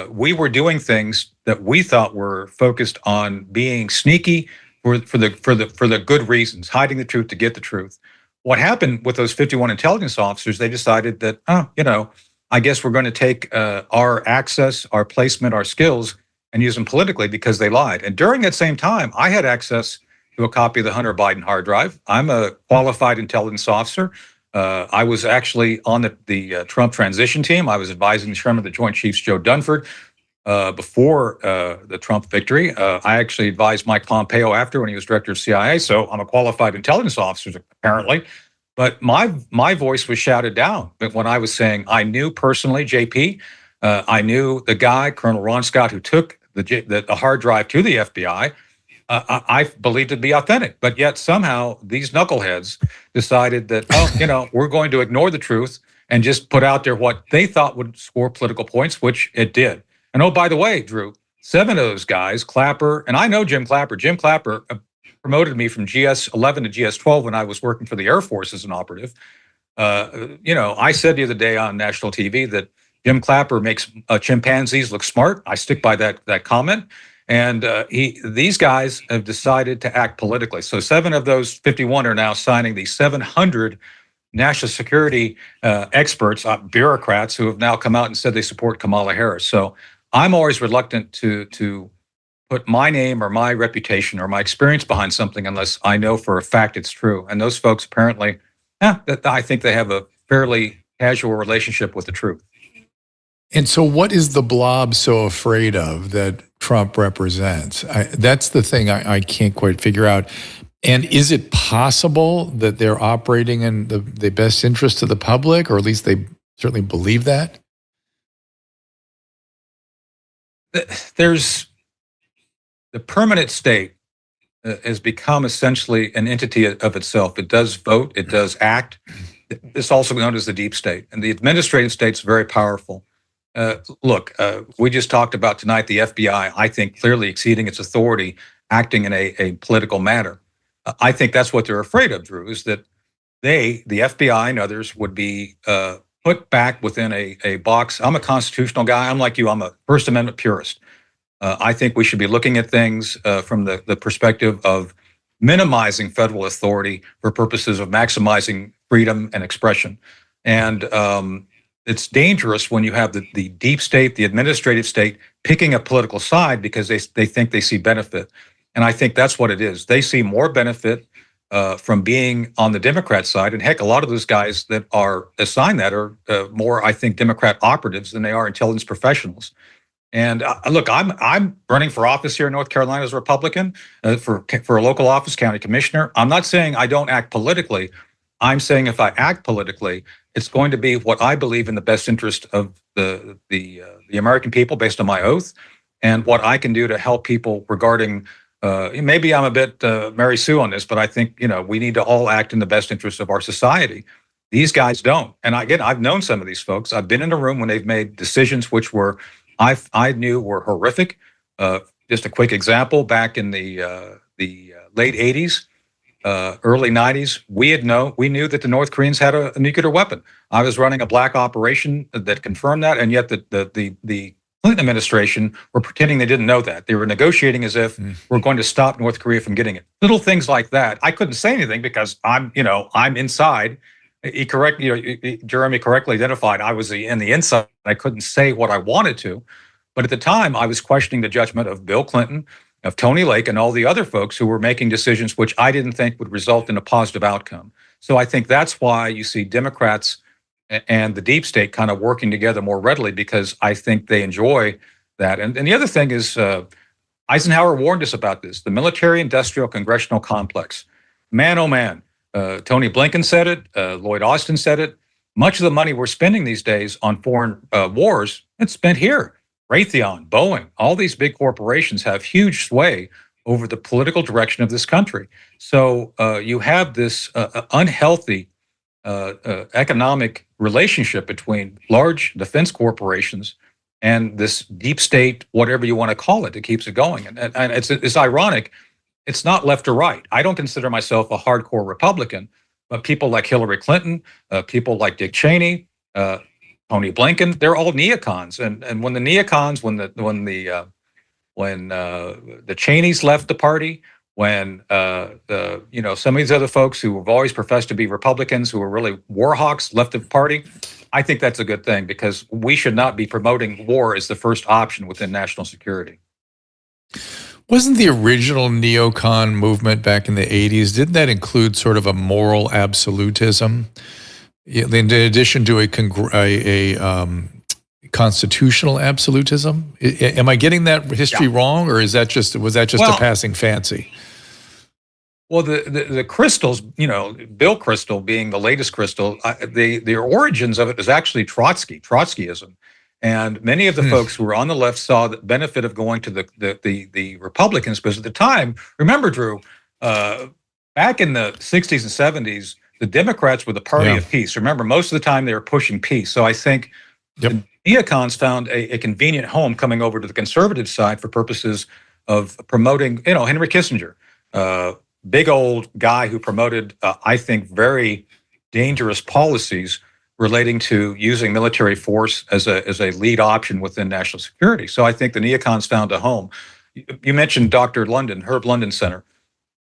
we were doing things that we thought were focused on being sneaky for the good reasons, hiding the truth to get the truth. What happened with those 51 intelligence officers, they decided that, I guess we're going to take our access, our placement, our skills, and use them politically because they lied. And during that same time, I had access to a copy of the Hunter Biden hard drive. I'm a qualified intelligence officer. I was actually on the Trump transition team. I was advising the chairman of the Joint Chiefs, Joe Dunford, before the Trump victory. I actually advised Mike Pompeo after, when he was director of CIA. So I'm a qualified intelligence officer, apparently. But my voice was shouted down. But when I was saying I knew personally JP, I knew the guy, Colonel Ron Scott, who took the hard drive to the FBI. I believed it to be authentic, but yet somehow these knuckleheads decided that, we're going to ignore the truth and just put out there what they thought would score political points, which it did. And oh, by the way, Drew, 7 of those guys, Clapper, and I know Jim Clapper. Jim Clapper promoted me from GS-11 to GS-12 when I was working for the Air Force as an operative. I said the other day on national TV that Jim Clapper makes chimpanzees look smart. I stick by that comment. And these guys have decided to act politically. So 7 of those 51 are now signing the 700 national security experts, bureaucrats, who have now come out and said they support Kamala Harris. So I'm always reluctant to put my name or my reputation or my experience behind something unless I know for a fact it's true. And those folks apparently, I think they have a fairly casual relationship with the truth. And so what is the blob so afraid of that Trump represents? That's the thing I can't quite figure out. And is it possible that they're operating in the best interest of the public, or at least they certainly believe that? There's the permanent state has become essentially an entity of itself. It does vote, it does act. It's also known as the deep state. And the administrative state's very powerful. Look, we just talked about tonight the FBI, I think, clearly exceeding its authority, acting in a political manner. I think that's what they're afraid of, Drew, is that the FBI and others, would be put back within a box. I'm a constitutional guy. I'm like you. I'm a First Amendment purist. I think we should be looking at things from the perspective of minimizing federal authority for purposes of maximizing freedom and expression. And it's dangerous when you have the deep state, the administrative state, picking a political side because they think they see benefit. And I think that's what it is. They see more benefit from being on the Democrat side. And heck, a lot of those guys that are assigned that are more, I think, Democrat operatives than they are intelligence professionals. And look, I'm running for office here in North Carolina as a Republican for a local office, county commissioner. I'm not saying I don't act politically. I'm saying if I act politically, it's going to be what I believe in the best interest of the American people based on my oath, and what I can do to help people regarding, maybe I'm a bit Mary Sue on this, but I think, we need to all act in the best interest of our society. These guys don't. And again, I've known some of these folks. I've been in a room when they've made decisions which were I knew were horrific. Just a quick example: back in the late '80s, early '90s, we knew that the North Koreans had a nuclear weapon. I was running a black operation that confirmed that, and yet the Clinton administration were pretending they didn't know that. They were negotiating as if we're going to stop North Korea from getting it. Little things like that. I couldn't say anything because I'm inside. Jeremy correctly identified I was in the inside. I couldn't say what I wanted to. But at the time, I was questioning the judgment of Bill Clinton, of Tony Lake, and all the other folks who were making decisions which I didn't think would result in a positive outcome. So I think that's why you see Democrats and the deep state kind of working together more readily, because I think they enjoy that. And the other thing is, Eisenhower warned us about this, the military-industrial congressional complex. Man, oh man. Tony Blinken said it. Lloyd Austin said it. Much of the money we're spending these days on foreign wars, it's spent here. Raytheon, Boeing, all these big corporations have huge sway over the political direction of this country. So you have this unhealthy economic relationship between large defense corporations and this deep state, whatever you want to call it, that keeps it going. And it's ironic. It's not left or right. I don't consider myself a hardcore Republican, but people like Hillary Clinton, people like Dick Cheney, Tony Blinken, they're all neocons. And when the neocons, when the Cheneys left the party, when some of these other folks who have always professed to be Republicans, who are really war hawks, left the party, I think that's a good thing, because we should not be promoting war as the first option within national security. Wasn't the original neocon movement back in the 80s, didn't that include sort of a moral absolutism? In addition to a constitutional absolutism? Am I getting that history wrong, or was that just a passing fancy? Well, the crystals, Bill Kristol being the latest crystal, the origins of it is actually Trotskyism. And many of the folks who were on the left saw the benefit of going to the Republicans, because at the time, remember, Drew, back in the 60s and 70s, the Democrats were the party of peace. Remember, most of the time they were pushing peace. So I think the neocons found a convenient home coming over to the conservative side for purposes of promoting, Henry Kissinger, big old guy who promoted, I think, very dangerous policies relating to using military force as a lead option within national security. So I think the neocons found a home. You mentioned Dr. London, Herb London Center.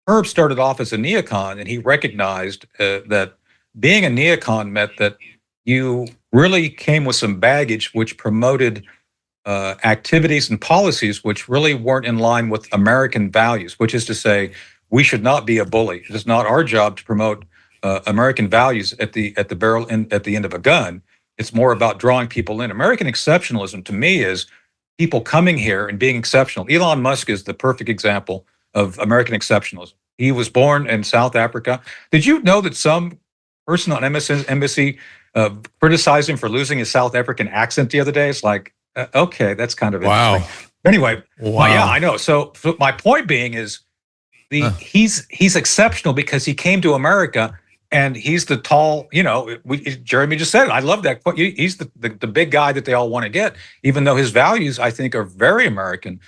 Herb started off as a neocon, and he recognized that being a neocon meant that you really came with some baggage which promoted activities and policies which really weren't in line with American values, which is to say, we should not be a bully. It is not our job to promote American values at the end of a gun. It's more about drawing people in. American exceptionalism, to me, is people coming here and being exceptional. Elon Musk is the perfect example of American exceptionalism. He was born in South Africa. Did you know that some person on embassy criticized him for losing his South African accent the other day? It's like, okay, that's kind of interesting. Anyway, yeah, I know. So my point being is, he's exceptional because he came to America, and he's the tall, Jeremy just said it. I love that. He's the big guy that they all want to get, even though his values, I think, are very American,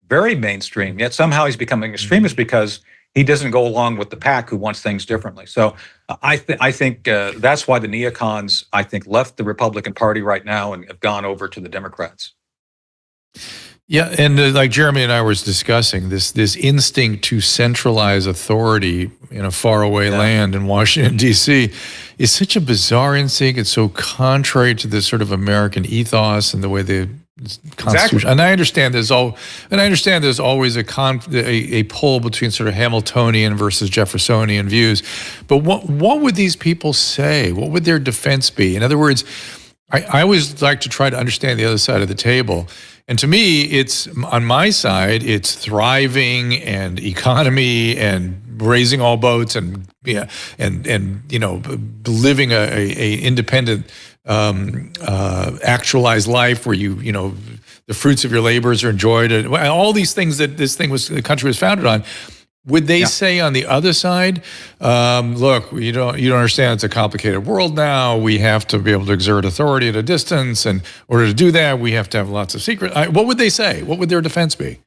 very mainstream. Yet somehow he's becoming extremist because he doesn't go along with the pack who wants things differently. So I think that's why the neocons, I think, left the Republican Party right now and have gone over to the Democrats. Yeah, and like Jeremy and I were discussing, this instinct to centralize authority in a faraway land in Washington, D.C. is such a bizarre instinct. It's so contrary to the sort of American ethos and the way the Constitution. Exactly. And I understand there's always a pull between sort of Hamiltonian versus Jeffersonian views. But what would these people say? What would their defense be? In other words, I always like to try to understand the other side of the table. And to me, it's on my side, it's thriving and economy and raising all boats and living a independent, actualized life where the fruits of your labors are enjoyed, and all these things that the country was founded on. Would they say on the other side, look, you don't understand, it's a complicated world now. We have to be able to exert authority at a distance. And in order to do that, we have to have lots of secret. What would they say? What would their defense be?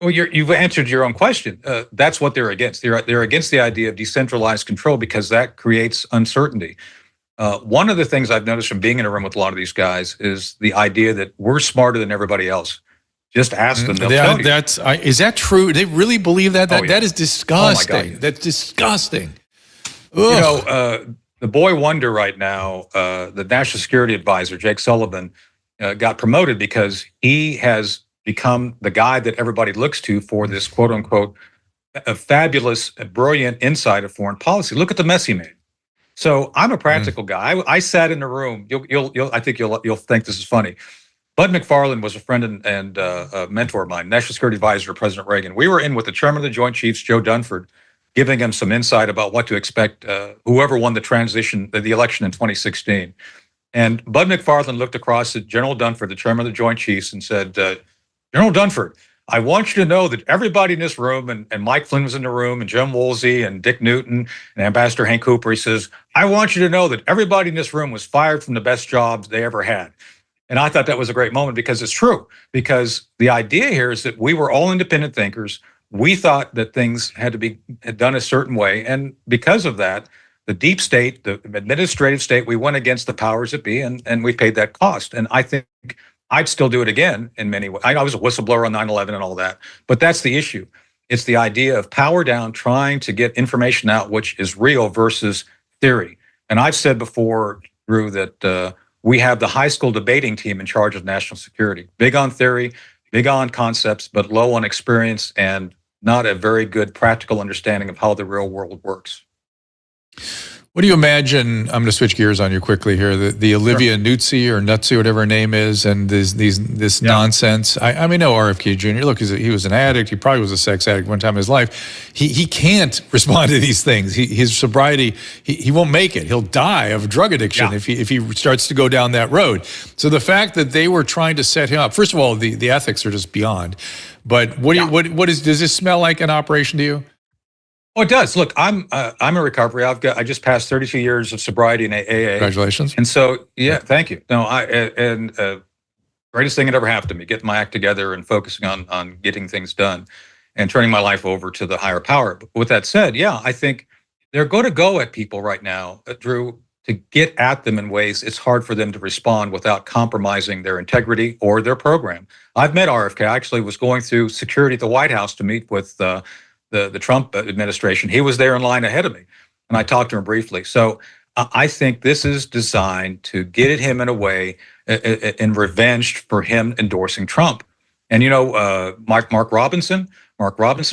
Well, you've answered your own question. That's what they're against. They're against the idea of decentralized control because that creates uncertainty. One of the things I've noticed from being in a room with a lot of these guys is the idea that we're smarter than everybody else. Just ask them; they'll tell you. Is that true? They really believe that? That is disgusting. Oh my God. That's disgusting. Ugh. You know, the boy wonder right now, the National Security Advisor, Jake Sullivan, got promoted because he has become the guy that everybody looks to for this quote unquote a fabulous, brilliant insight of foreign policy. Look at the mess he made. So I'm a practical guy. I sat in the room. I think you'll think this is funny. Bud McFarland was a friend and a mentor of mine, National Security Advisor to President Reagan. We were in with the Chairman of the Joint Chiefs, Joe Dunford, giving him some insight about what to expect whoever won the election in 2016. And Bud McFarland looked across at General Dunford, the Chairman of the Joint Chiefs, and said, General Dunford, I want you to know that everybody in this room, and Mike Flynn was in the room, and Jim Woolsey, and Dick Newton, and Ambassador Hank Cooper, he says, I want you to know that everybody in this room was fired from the best jobs they ever had. And I thought that was a great moment because it's true. Because the idea here is that we were all independent thinkers. We thought that things had to be done a certain way. And because of that, the deep state, the administrative state, we went against the powers that be, and we paid that cost. And I think I'd still do it again in many ways. I was a whistleblower on 9/11 and all that, but that's the issue. It's the idea of power down, trying to get information out, which is real versus theory. And I've said before, Drew, that we have the high school debating team in charge of national security. Big on theory, big on concepts, but low on experience and not a very good practical understanding of how the real world works. What do you imagine? I'm going to switch gears on you quickly here. The Olivia Nuzzi or Nutzi, whatever her name is, and this nonsense. I mean, no, RFK Jr. Look, he was an addict. He probably was a sex addict one time in his life. He can't respond to these things. His sobriety, he won't make it. He'll die of drug addiction if he starts to go down that road. So the fact that they were trying to set him up, first of all, the ethics are just beyond. But does this smell like an operation to you? Oh, it does. Look, I'm in recovery. I just passed 32 years of sobriety in AA. Congratulations. And so, thank you. No, greatest thing that ever happened to me, getting my act together and focusing on getting things done and turning my life over to the higher power. But with that said, I think they're going to go at people right now, Drew, to get at them in ways it's hard for them to respond without compromising their integrity or their program. I've met RFK. I actually was going through security at the White House to meet with the Trump administration. He was there in line ahead of me, and I talked to him briefly. So I think this is designed to get at him in a way in revenge for him endorsing Trump. And Mark Robinson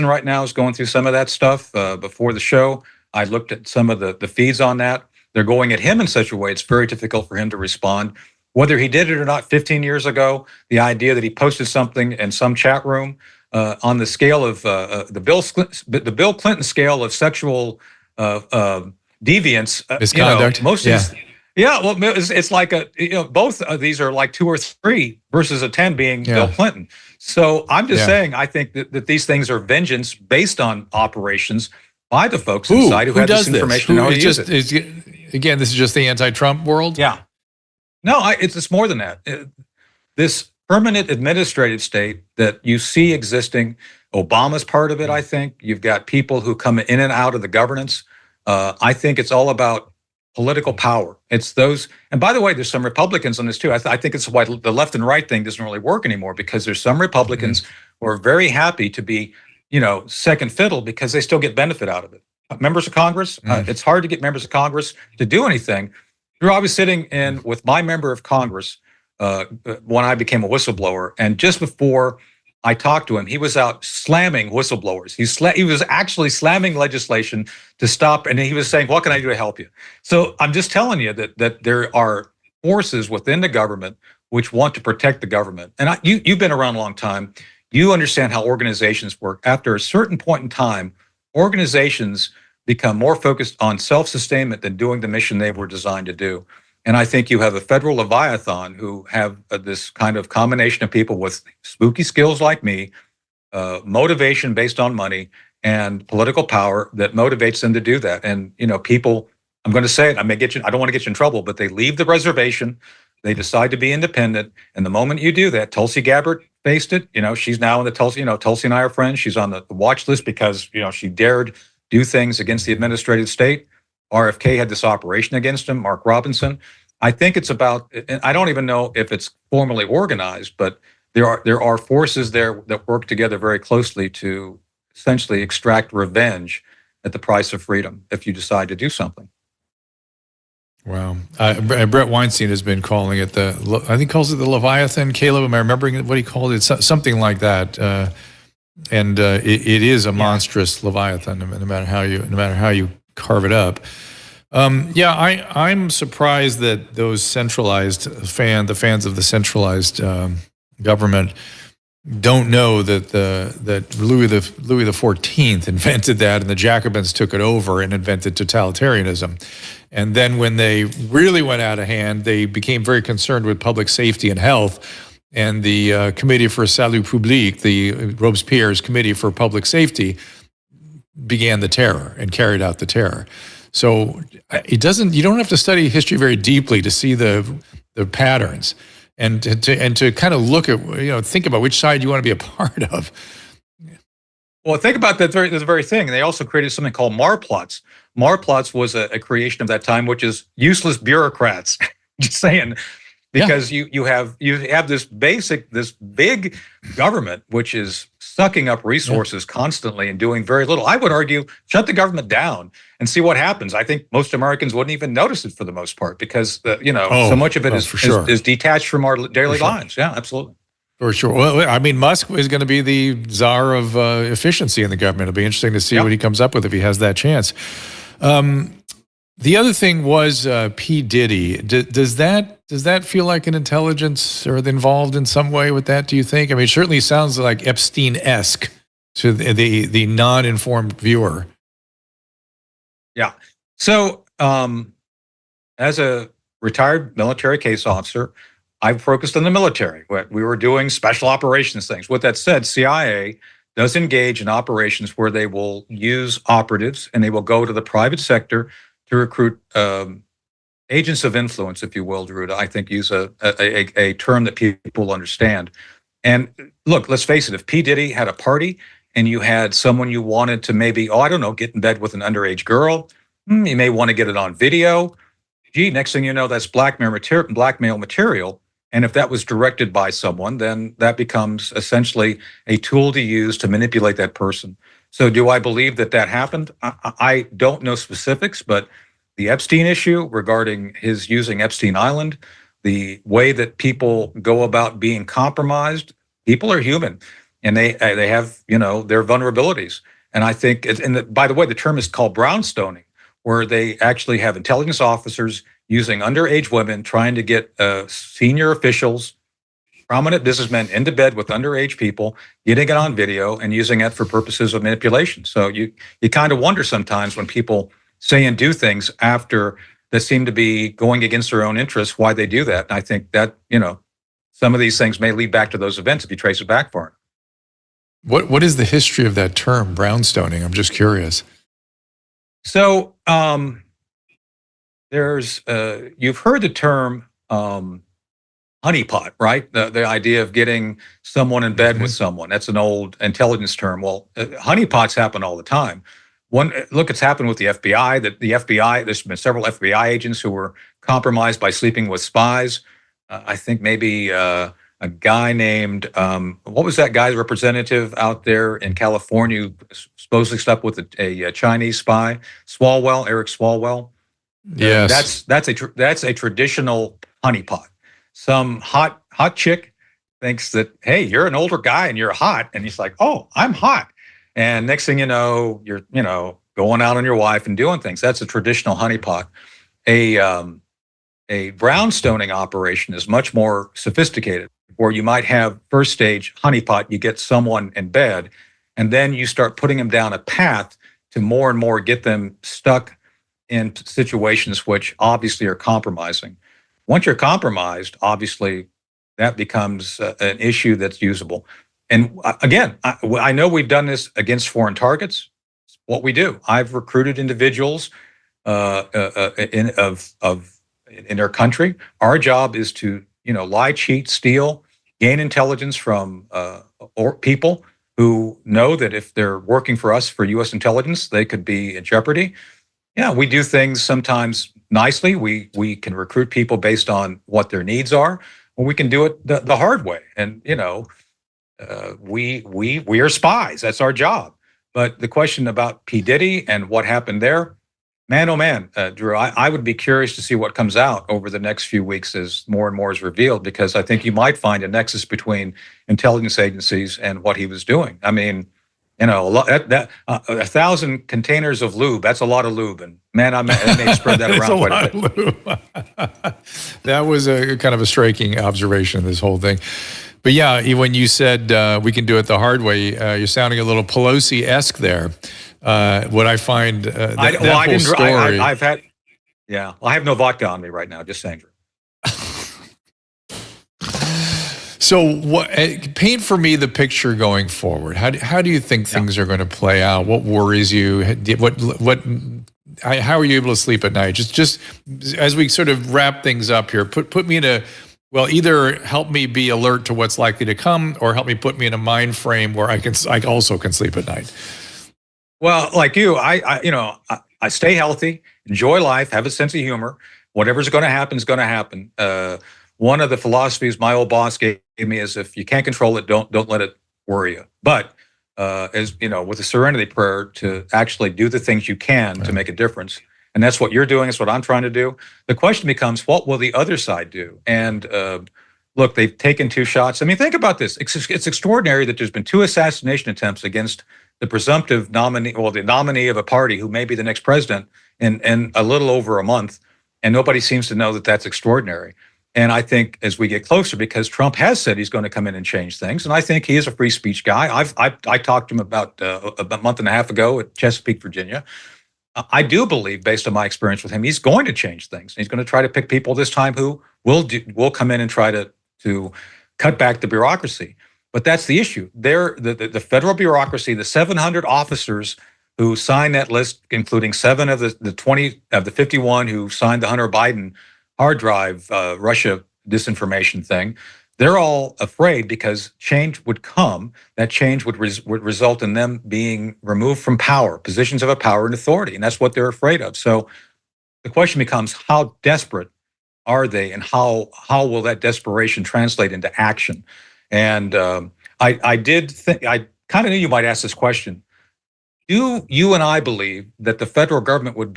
right now is going through some of that stuff. Before the show, I looked at some of the feeds on that. They're going at him in such a way it's very difficult for him to respond. Whether he did it or not 15 years ago, the idea that he posted something in some chat room on the scale of the Bill Clinton scale of sexual deviance, misconduct. It's like both of these are like 2 or 3 versus a 10 being Bill Clinton. So I'm just saying, I think that these things are vengeance based on operations by the folks inside who have this information and know how to use it. Again, this is just the anti-Trump world? Yeah. No, it's more than that. This permanent administrative state that you see existing, Obama's part of it, I think. You've got people who come in and out of the governance. I think it's all about political power. It's those, and by the way, there's some Republicans on this too. I think it's why the left and right thing doesn't really work anymore, because there's some Republicans who are very happy to be, second fiddle because they still get benefit out of it. Members of Congress, it's hard to get members of Congress to do anything. I was sitting in with my member of Congress when I became a whistleblower, and just before I talked to him, he was out slamming whistleblowers. He was actually slamming legislation to stop, and he was saying, "What can I do to help you?" So I'm just telling you that there are forces within the government which want to protect the government. And you've been around a long time. You understand how organizations work. After a certain point in time, organizations become more focused on self-sustainment than doing the mission they were designed to do. And I think you have a federal Leviathan who have this kind of combination of people with spooky skills like me, motivation based on money, and political power that motivates them to do that. And, people, I'm going to say it, I don't want to get you in trouble, but they leave the reservation, they decide to be independent. And the moment you do that, Tulsi Gabbard faced it. She's now in the Tulsi and I are friends. She's on the watch list because, she dared do things against the administrative state. RFK had this operation against him, Mark Robinson. I think it's about, and I don't even know if it's formally organized, but there are forces there that work together very closely to essentially extract revenge at the price of freedom if you decide to do something. Wow. Brett Weinstein has been calling it I think he calls it the Leviathan. Caleb, am I remembering what he called it? Something like that. And it is a monstrous Leviathan, no matter how you carve it up. I'm surprised that those centralized the fans of the centralized government don't know that Louis the XIV invented that, and the Jacobins took it over and invented totalitarianism. And then when they really went out of hand, they became very concerned with public safety and health. And the Committee for Salut Public, the Robespierre's Committee for Public Safety, began the terror and carried out the terror. So you don't have to study history very deeply to see the patterns and to kind of look at, think about which side you want to be a part of. Well, think about that very thing. They also created something called Marplots. Marplots was a creation of that time, which is useless bureaucrats. Just saying, because you have this big government which is sucking up resources constantly and doing very little. I would argue, shut the government down and see what happens. I think most Americans wouldn't even notice it for the most part because so much of it is detached from our daily lives. Yeah, absolutely. For sure. Well, I mean, Musk is going to be the czar of efficiency in the government. It'll be interesting to see what he comes up with if he has that chance. The other thing was P. Diddy. Does that feel like an intelligence or involved in some way with that, do you think? I mean, it certainly sounds like Epstein-esque to the non-informed viewer. Yeah. So as a retired military case officer, I've focused on the military. We were doing special operations things. With that said, CIA does engage in operations where they will use operatives and they will go to the private sector to recruit agents of influence, if you will, Drew, to, I think, use a term that people understand. And look, let's face it, if P. Diddy had a party and you had someone you wanted to maybe, get in bed with an underage girl, you may want to get it on video. Gee, next thing you know, that's blackmail material. And if that was directed by someone, then that becomes essentially a tool to use to manipulate that person. So do I believe that happened? I don't know specifics, but the Epstein issue regarding his using Epstein Island, the way that people go about being compromised, people are human and they have, their vulnerabilities. And I think, by the way, the term is called brownstoning, where they actually have intelligence officers using underage women, trying to get senior officials, prominent businessmen into bed with underage people, getting it on video and using it for purposes of manipulation. So you kind of wonder sometimes when people say and do things after that seem to be going against their own interests, why they do that. And I think that, some of these things may lead back to those events if you trace it back for it. What is the history of that term, brownstoning? I'm just curious. So there's you've heard the term honeypot, right? The idea of getting someone in bed with someone. That's an old intelligence term. Well, honeypots happen all the time. It's happened with the FBI. There's been several FBI agents who were compromised by sleeping with spies. I think maybe a guy named, what was that guy's representative out there in California who supposedly slept with a Chinese spy? Eric Swalwell. Yes. That's a traditional honeypot. Some hot chick thinks that, hey, you're an older guy and you're hot. And he's like, oh, I'm hot. And next thing you know, you're, going out on your wife and doing things. That's a traditional honeypot. A brownstoning operation is much more sophisticated, where you might have first stage honeypot, you get someone in bed, and then you start putting them down a path to more and more get them stuck in situations which obviously are compromising. Once you're compromised, obviously that becomes an issue that's usable. And again, I know we've done this against foreign targets. what we do. I've recruited individuals in their country. Our job is to, lie, cheat, steal, gain intelligence from or people who know that if they're working for us for U.S. intelligence, they could be in jeopardy. Yeah, we do things sometimes nicely. We can recruit people based on what their needs are, or we can do it the hard way. And we are spies. That's our job. But the question about P. Diddy and what happened there, man, oh man, Drew, I would be curious to see what comes out over the next few weeks as more and more is revealed, because I think you might find a nexus between intelligence agencies and what he was doing. I mean, a 1,000 containers of lube, that's a lot of lube. And man, I may spread that around quite a bit. That was a kind of a striking observation, this whole thing. But yeah, when you said we can do it the hard way, you're sounding a little Pelosi-esque there. What I find that whole story. I have no vodka on me right now. Just saying. So, paint for me the picture going forward. How do you think things are going to play out? What worries you? How are you able to sleep at night? Just as we sort of wrap things up here, put me in a. Well, either help me be alert to what's likely to come, or help me put me in a mind frame where I also can sleep at night. Well, like you, I stay healthy, enjoy life, have a sense of humor. Whatever's going to happen is going to happen. One of the philosophies my old boss gave me is, if you can't control it, don't let it worry you. But with a serenity prayer, to actually do the things you can to make a difference. And that's what you're doing. It's what I'm trying to do. The question becomes, what will the other side do? And look, they've taken 2 shots. I mean, think about this. It's extraordinary that there's been 2 assassination attempts against the presumptive nominee, or the nominee of a party who may be the next president, in a little over a month. And nobody seems to know that that's extraordinary. And I think as we get closer, because Trump has said he's going to come in and change things, and I think he is a free speech guy. I talked to him about a month and a half ago at Chesapeake, Virginia. I do believe, based on my experience with him, he's going to change things. He's going to try to pick people this time who will come in and try to cut back the bureaucracy. But that's the issue. The federal bureaucracy, the 700 officers who signed that list, including 7 of the 20 of the 51 who signed the Hunter Biden hard drive Russia disinformation thing, they're all afraid because change would come. That change would result in them being removed from power, positions of power and authority, and that's what they're afraid of. So the question becomes, how desperate are they, and how will that desperation translate into action? And I kind of knew you might ask this question. Do you and I believe that the federal government would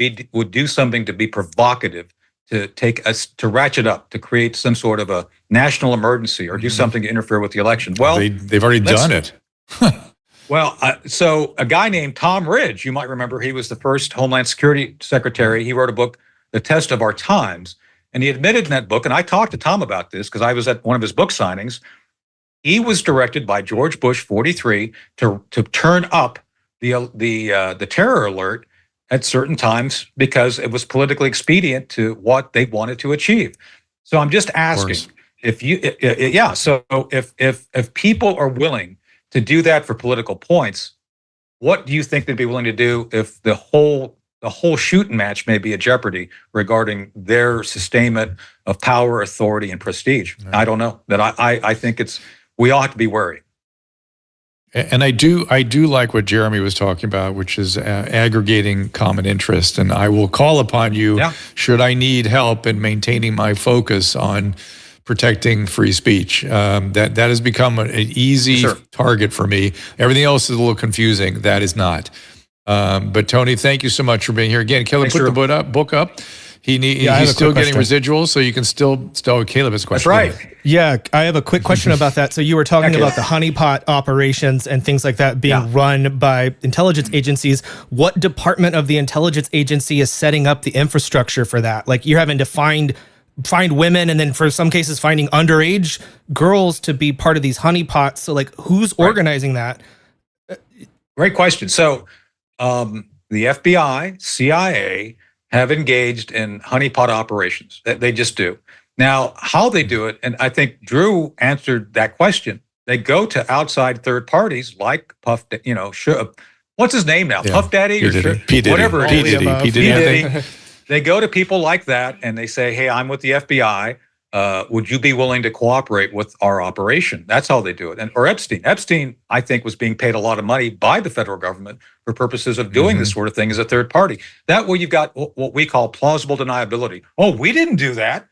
do something to be provocative, to ratchet up, to create some sort of a national emergency, or do something to interfere with the election? Well, they've already done it. Well, so a guy named Tom Ridge, you might remember, he was the first Homeland Security Secretary. He wrote a book, The Test of Our Times, and he admitted in that book, and I talked to Tom about this because I was at one of his book signings, he was directed by George Bush 43 to turn up the terror alert at certain times because it was politically expedient to what they wanted to achieve. So I'm just asking, if people are willing to do that for political points, what do you think they'd be willing to do if the whole shooting match may be a jeopardy regarding their sustainment of power, authority, and prestige? Right. I don't know. That I think we all have to be worried. And I do like what Jeremy was talking about, which is aggregating common interest. And I will call upon you should I need help in maintaining my focus on protecting free speech. That has become an easy target for me. Everything else is a little confusing. That is not. But Tony, thank you so much for being here again. Caleb, put the book up. He's still getting residuals, so you can still Caleb has a question. That's right. Yeah, I have a quick question about that. So you were talking about the honeypot operations and things like that being run by intelligence agencies. What department of the intelligence agency is setting up the infrastructure for that? Like, you're having to find women, and then for some cases finding underage girls to be part of these honeypots. So like, who's organizing that? Great question. So the FBI, CIA have engaged in honeypot operations. They just do. Now, how they do it, and I think Drew answered that question. They go to outside third parties like what's his name now? Yeah. Puff Daddy or P. Diddy. whatever. P. Diddy. P. Diddy. I think. They go to people like that and they say, hey, I'm with the FBI. Would you be willing to cooperate with our operation? That's how they do it. Or Epstein. Epstein, I think, was being paid a lot of money by the federal government for purposes of doing this sort of thing as a third party. That way you've got what we call plausible deniability. Oh, we didn't do that.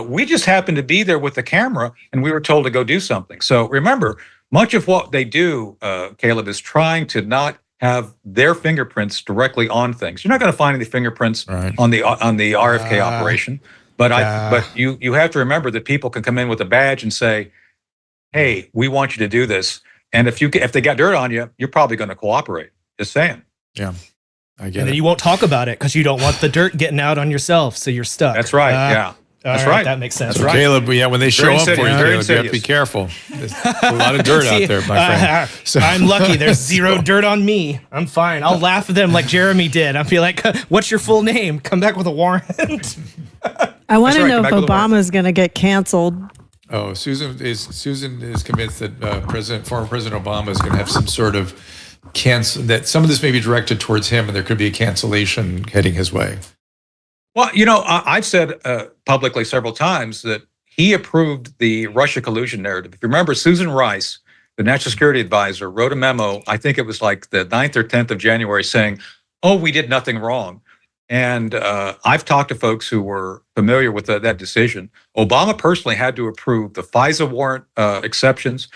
We just happened to be there with the camera and we were told to go do something. So remember, much of what they do, Caleb, is trying to not have their fingerprints directly on things. You're not going to find any fingerprints on the RFK operation, but you have to remember that people can come in with a badge and say, "Hey, we want you to do this," and if they got dirt on you, you're probably going to cooperate. Just saying. Yeah, I get it. And then you won't talk about it because you don't want the dirt getting out on yourself, so you're stuck. That's right. Yeah. That's right. That makes sense. That's right. Caleb, when they show up for you, Caleb, you have to be careful. There's a lot of dirt out there, my friend. So. I'm lucky. There's zero dirt on me. I'm fine. I'll laugh at them like Jeremy did. I'll be like, what's your full name? Come back with a warrant. I want to know if Obama's going to get canceled. Oh, Susan is convinced that former President Obama is going to have some sort of that some of this may be directed towards him and there could be a cancellation heading his way. Well, I've said publicly several times that he approved the Russia collusion narrative. If you remember, Susan Rice, the National Security Advisor, wrote a memo, I think it was like the 9th or 10th of January, saying, oh, we did nothing wrong. And I've talked to folks who were familiar with that decision. Obama personally had to approve the FISA warrant exceptions.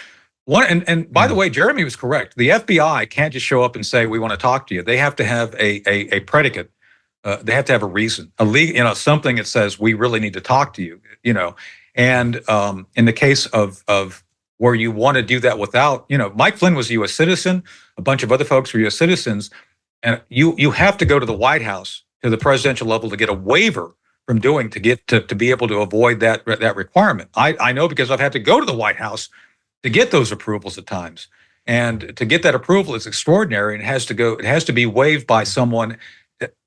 And by the way, Jeremy was correct. The FBI can't just show up and say, we want to talk to you. They have to have a predicate. They have to have a reason, something that says we really need to talk to you, And in the case of where you want to do that without, Mike Flynn was a U.S. citizen, a bunch of other folks were U.S. citizens, and you have to go to the White House to the presidential level to get a waiver from doing to be able to avoid that requirement. I know because I've had to go to the White House to get those approvals at times, and to get that approval is extraordinary, and it has to be waived by someone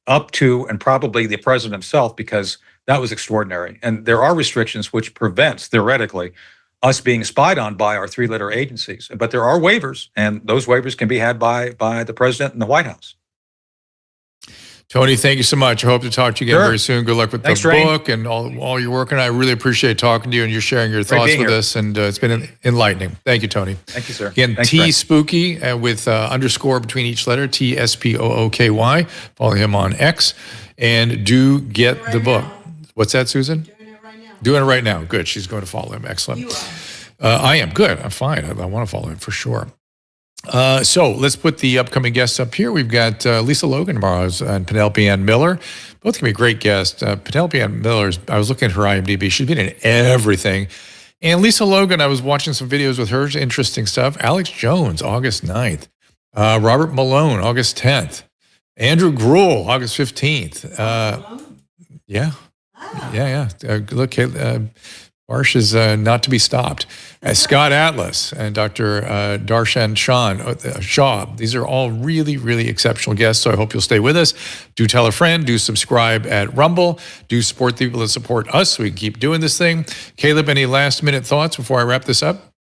up to and probably the president himself, because that was extraordinary. And there are restrictions which prevents, theoretically, us being spied on by our three-letter agencies. But there are waivers, and those waivers can be had by the president and the White House. Tony, thank you so much. I hope to talk to you again very soon. Good luck with the book and all your work. And I really appreciate talking to you and you sharing your thoughts with us. And it's been enlightening. Thank you, Tony. Thank you, sir. Again, T-Spooky with underscore between each letter, TSPOOKY. Follow him on X. And do get the book. What's that, Susan? Doing it right now. Doing it right now. Good. She's going to follow him. Excellent. You are. I am. Good. I'm fine. I want to follow him for sure. So let's put the upcoming guests up here. We've got Lisa Logan tomorrow and Penelope Ann Miller. Both going to be great guests. Penelope Ann Miller, I was looking at her IMDb. She's been in everything. And Lisa Logan, I was watching some videos with her. Interesting stuff. Alex Jones, August 9th. Robert Malone, August 10th. Andrew Gruel, August 15th. Yeah. Look, Barsh is not to be stopped. Scott Atlas and Dr. Darshan Shah. These are all really, really exceptional guests, so I hope you'll stay with us. Do tell a friend. Do subscribe at Rumble. Do support the people that support us so we can keep doing this thing. Caleb, any last-minute thoughts before I wrap this up?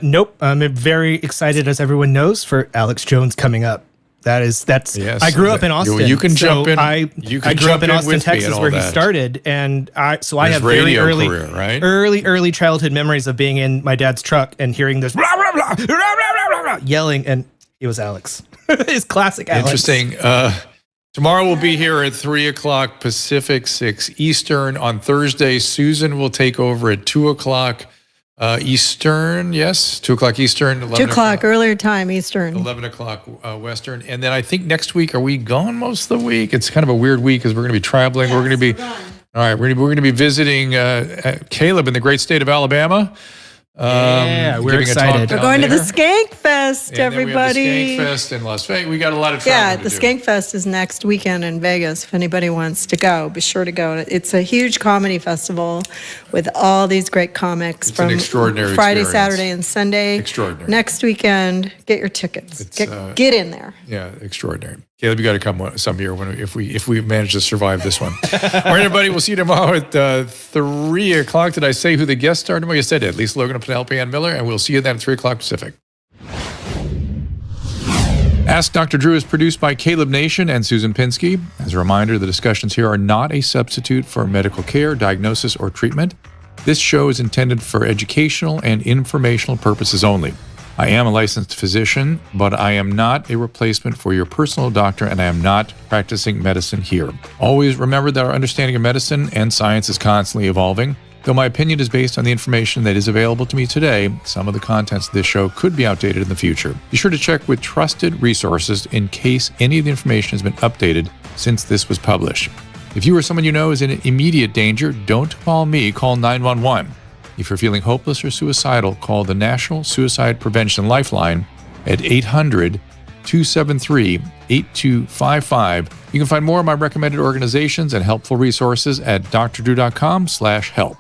Nope. I'm very excited, as everyone knows, for Alex Jones coming up. That's. Yes, I grew up in Austin. You can jump in. I grew up in Austin, Texas, where he started, and I have very early childhood memories of being in my dad's truck and hearing this blah, blah, blah, blah, blah, blah, yelling, and it was Alex. His classic Alex. Interesting. Tomorrow we'll be here at 3:00 Pacific, 6 Eastern. On Thursday, Susan will take over at 2:00 Eastern, yes, 2:00 Eastern. 2:00 earlier time Eastern. 11:00 Western. And then I think next week, are we gone most of the week? It's kind of a weird week because we're going to be traveling. We're going to be, all right, we're going to be visiting Caleb in the great state of Alabama. We're excited. We're going to the Skank Fest, and everybody. Then we have the Skank Fest in Las Vegas. We got a lot of traveling the Skank Fest is next weekend in Vegas. If anybody wants to go, be sure to go. It's a huge comedy festival with all these great comics from an extraordinary Friday, experience. Saturday, and Sunday. Extraordinary. Next weekend, get your tickets. Get in there. Yeah, extraordinary. Caleb, you got to come some year if we manage to survive this one. All right, everybody, we'll see you tomorrow at 3:00. Did I say who the guests are tomorrow? Yes, I did. Lisa Logan and Penelope Ann Miller, and we'll see you then at 3:00 Pacific. Ask Dr. Drew is produced by Caleb Nation and Susan Pinsky. As a reminder, the discussions here are not a substitute for medical care, diagnosis, or treatment. This show is intended for educational and informational purposes only. I am a licensed physician, but I am not a replacement for your personal doctor, and I am not practicing medicine here. Always remember that our understanding of medicine and science is constantly evolving. Though my opinion is based on the information that is available to me today, some of the contents of this show could be outdated in the future. Be sure to check with trusted resources in case any of the information has been updated since this was published. If you or someone you know is in immediate danger, don't call me, call 911. If you're feeling hopeless or suicidal, call the National Suicide Prevention Lifeline at 800-273-8255. You can find more of my recommended organizations and helpful resources at drdrew.com/help.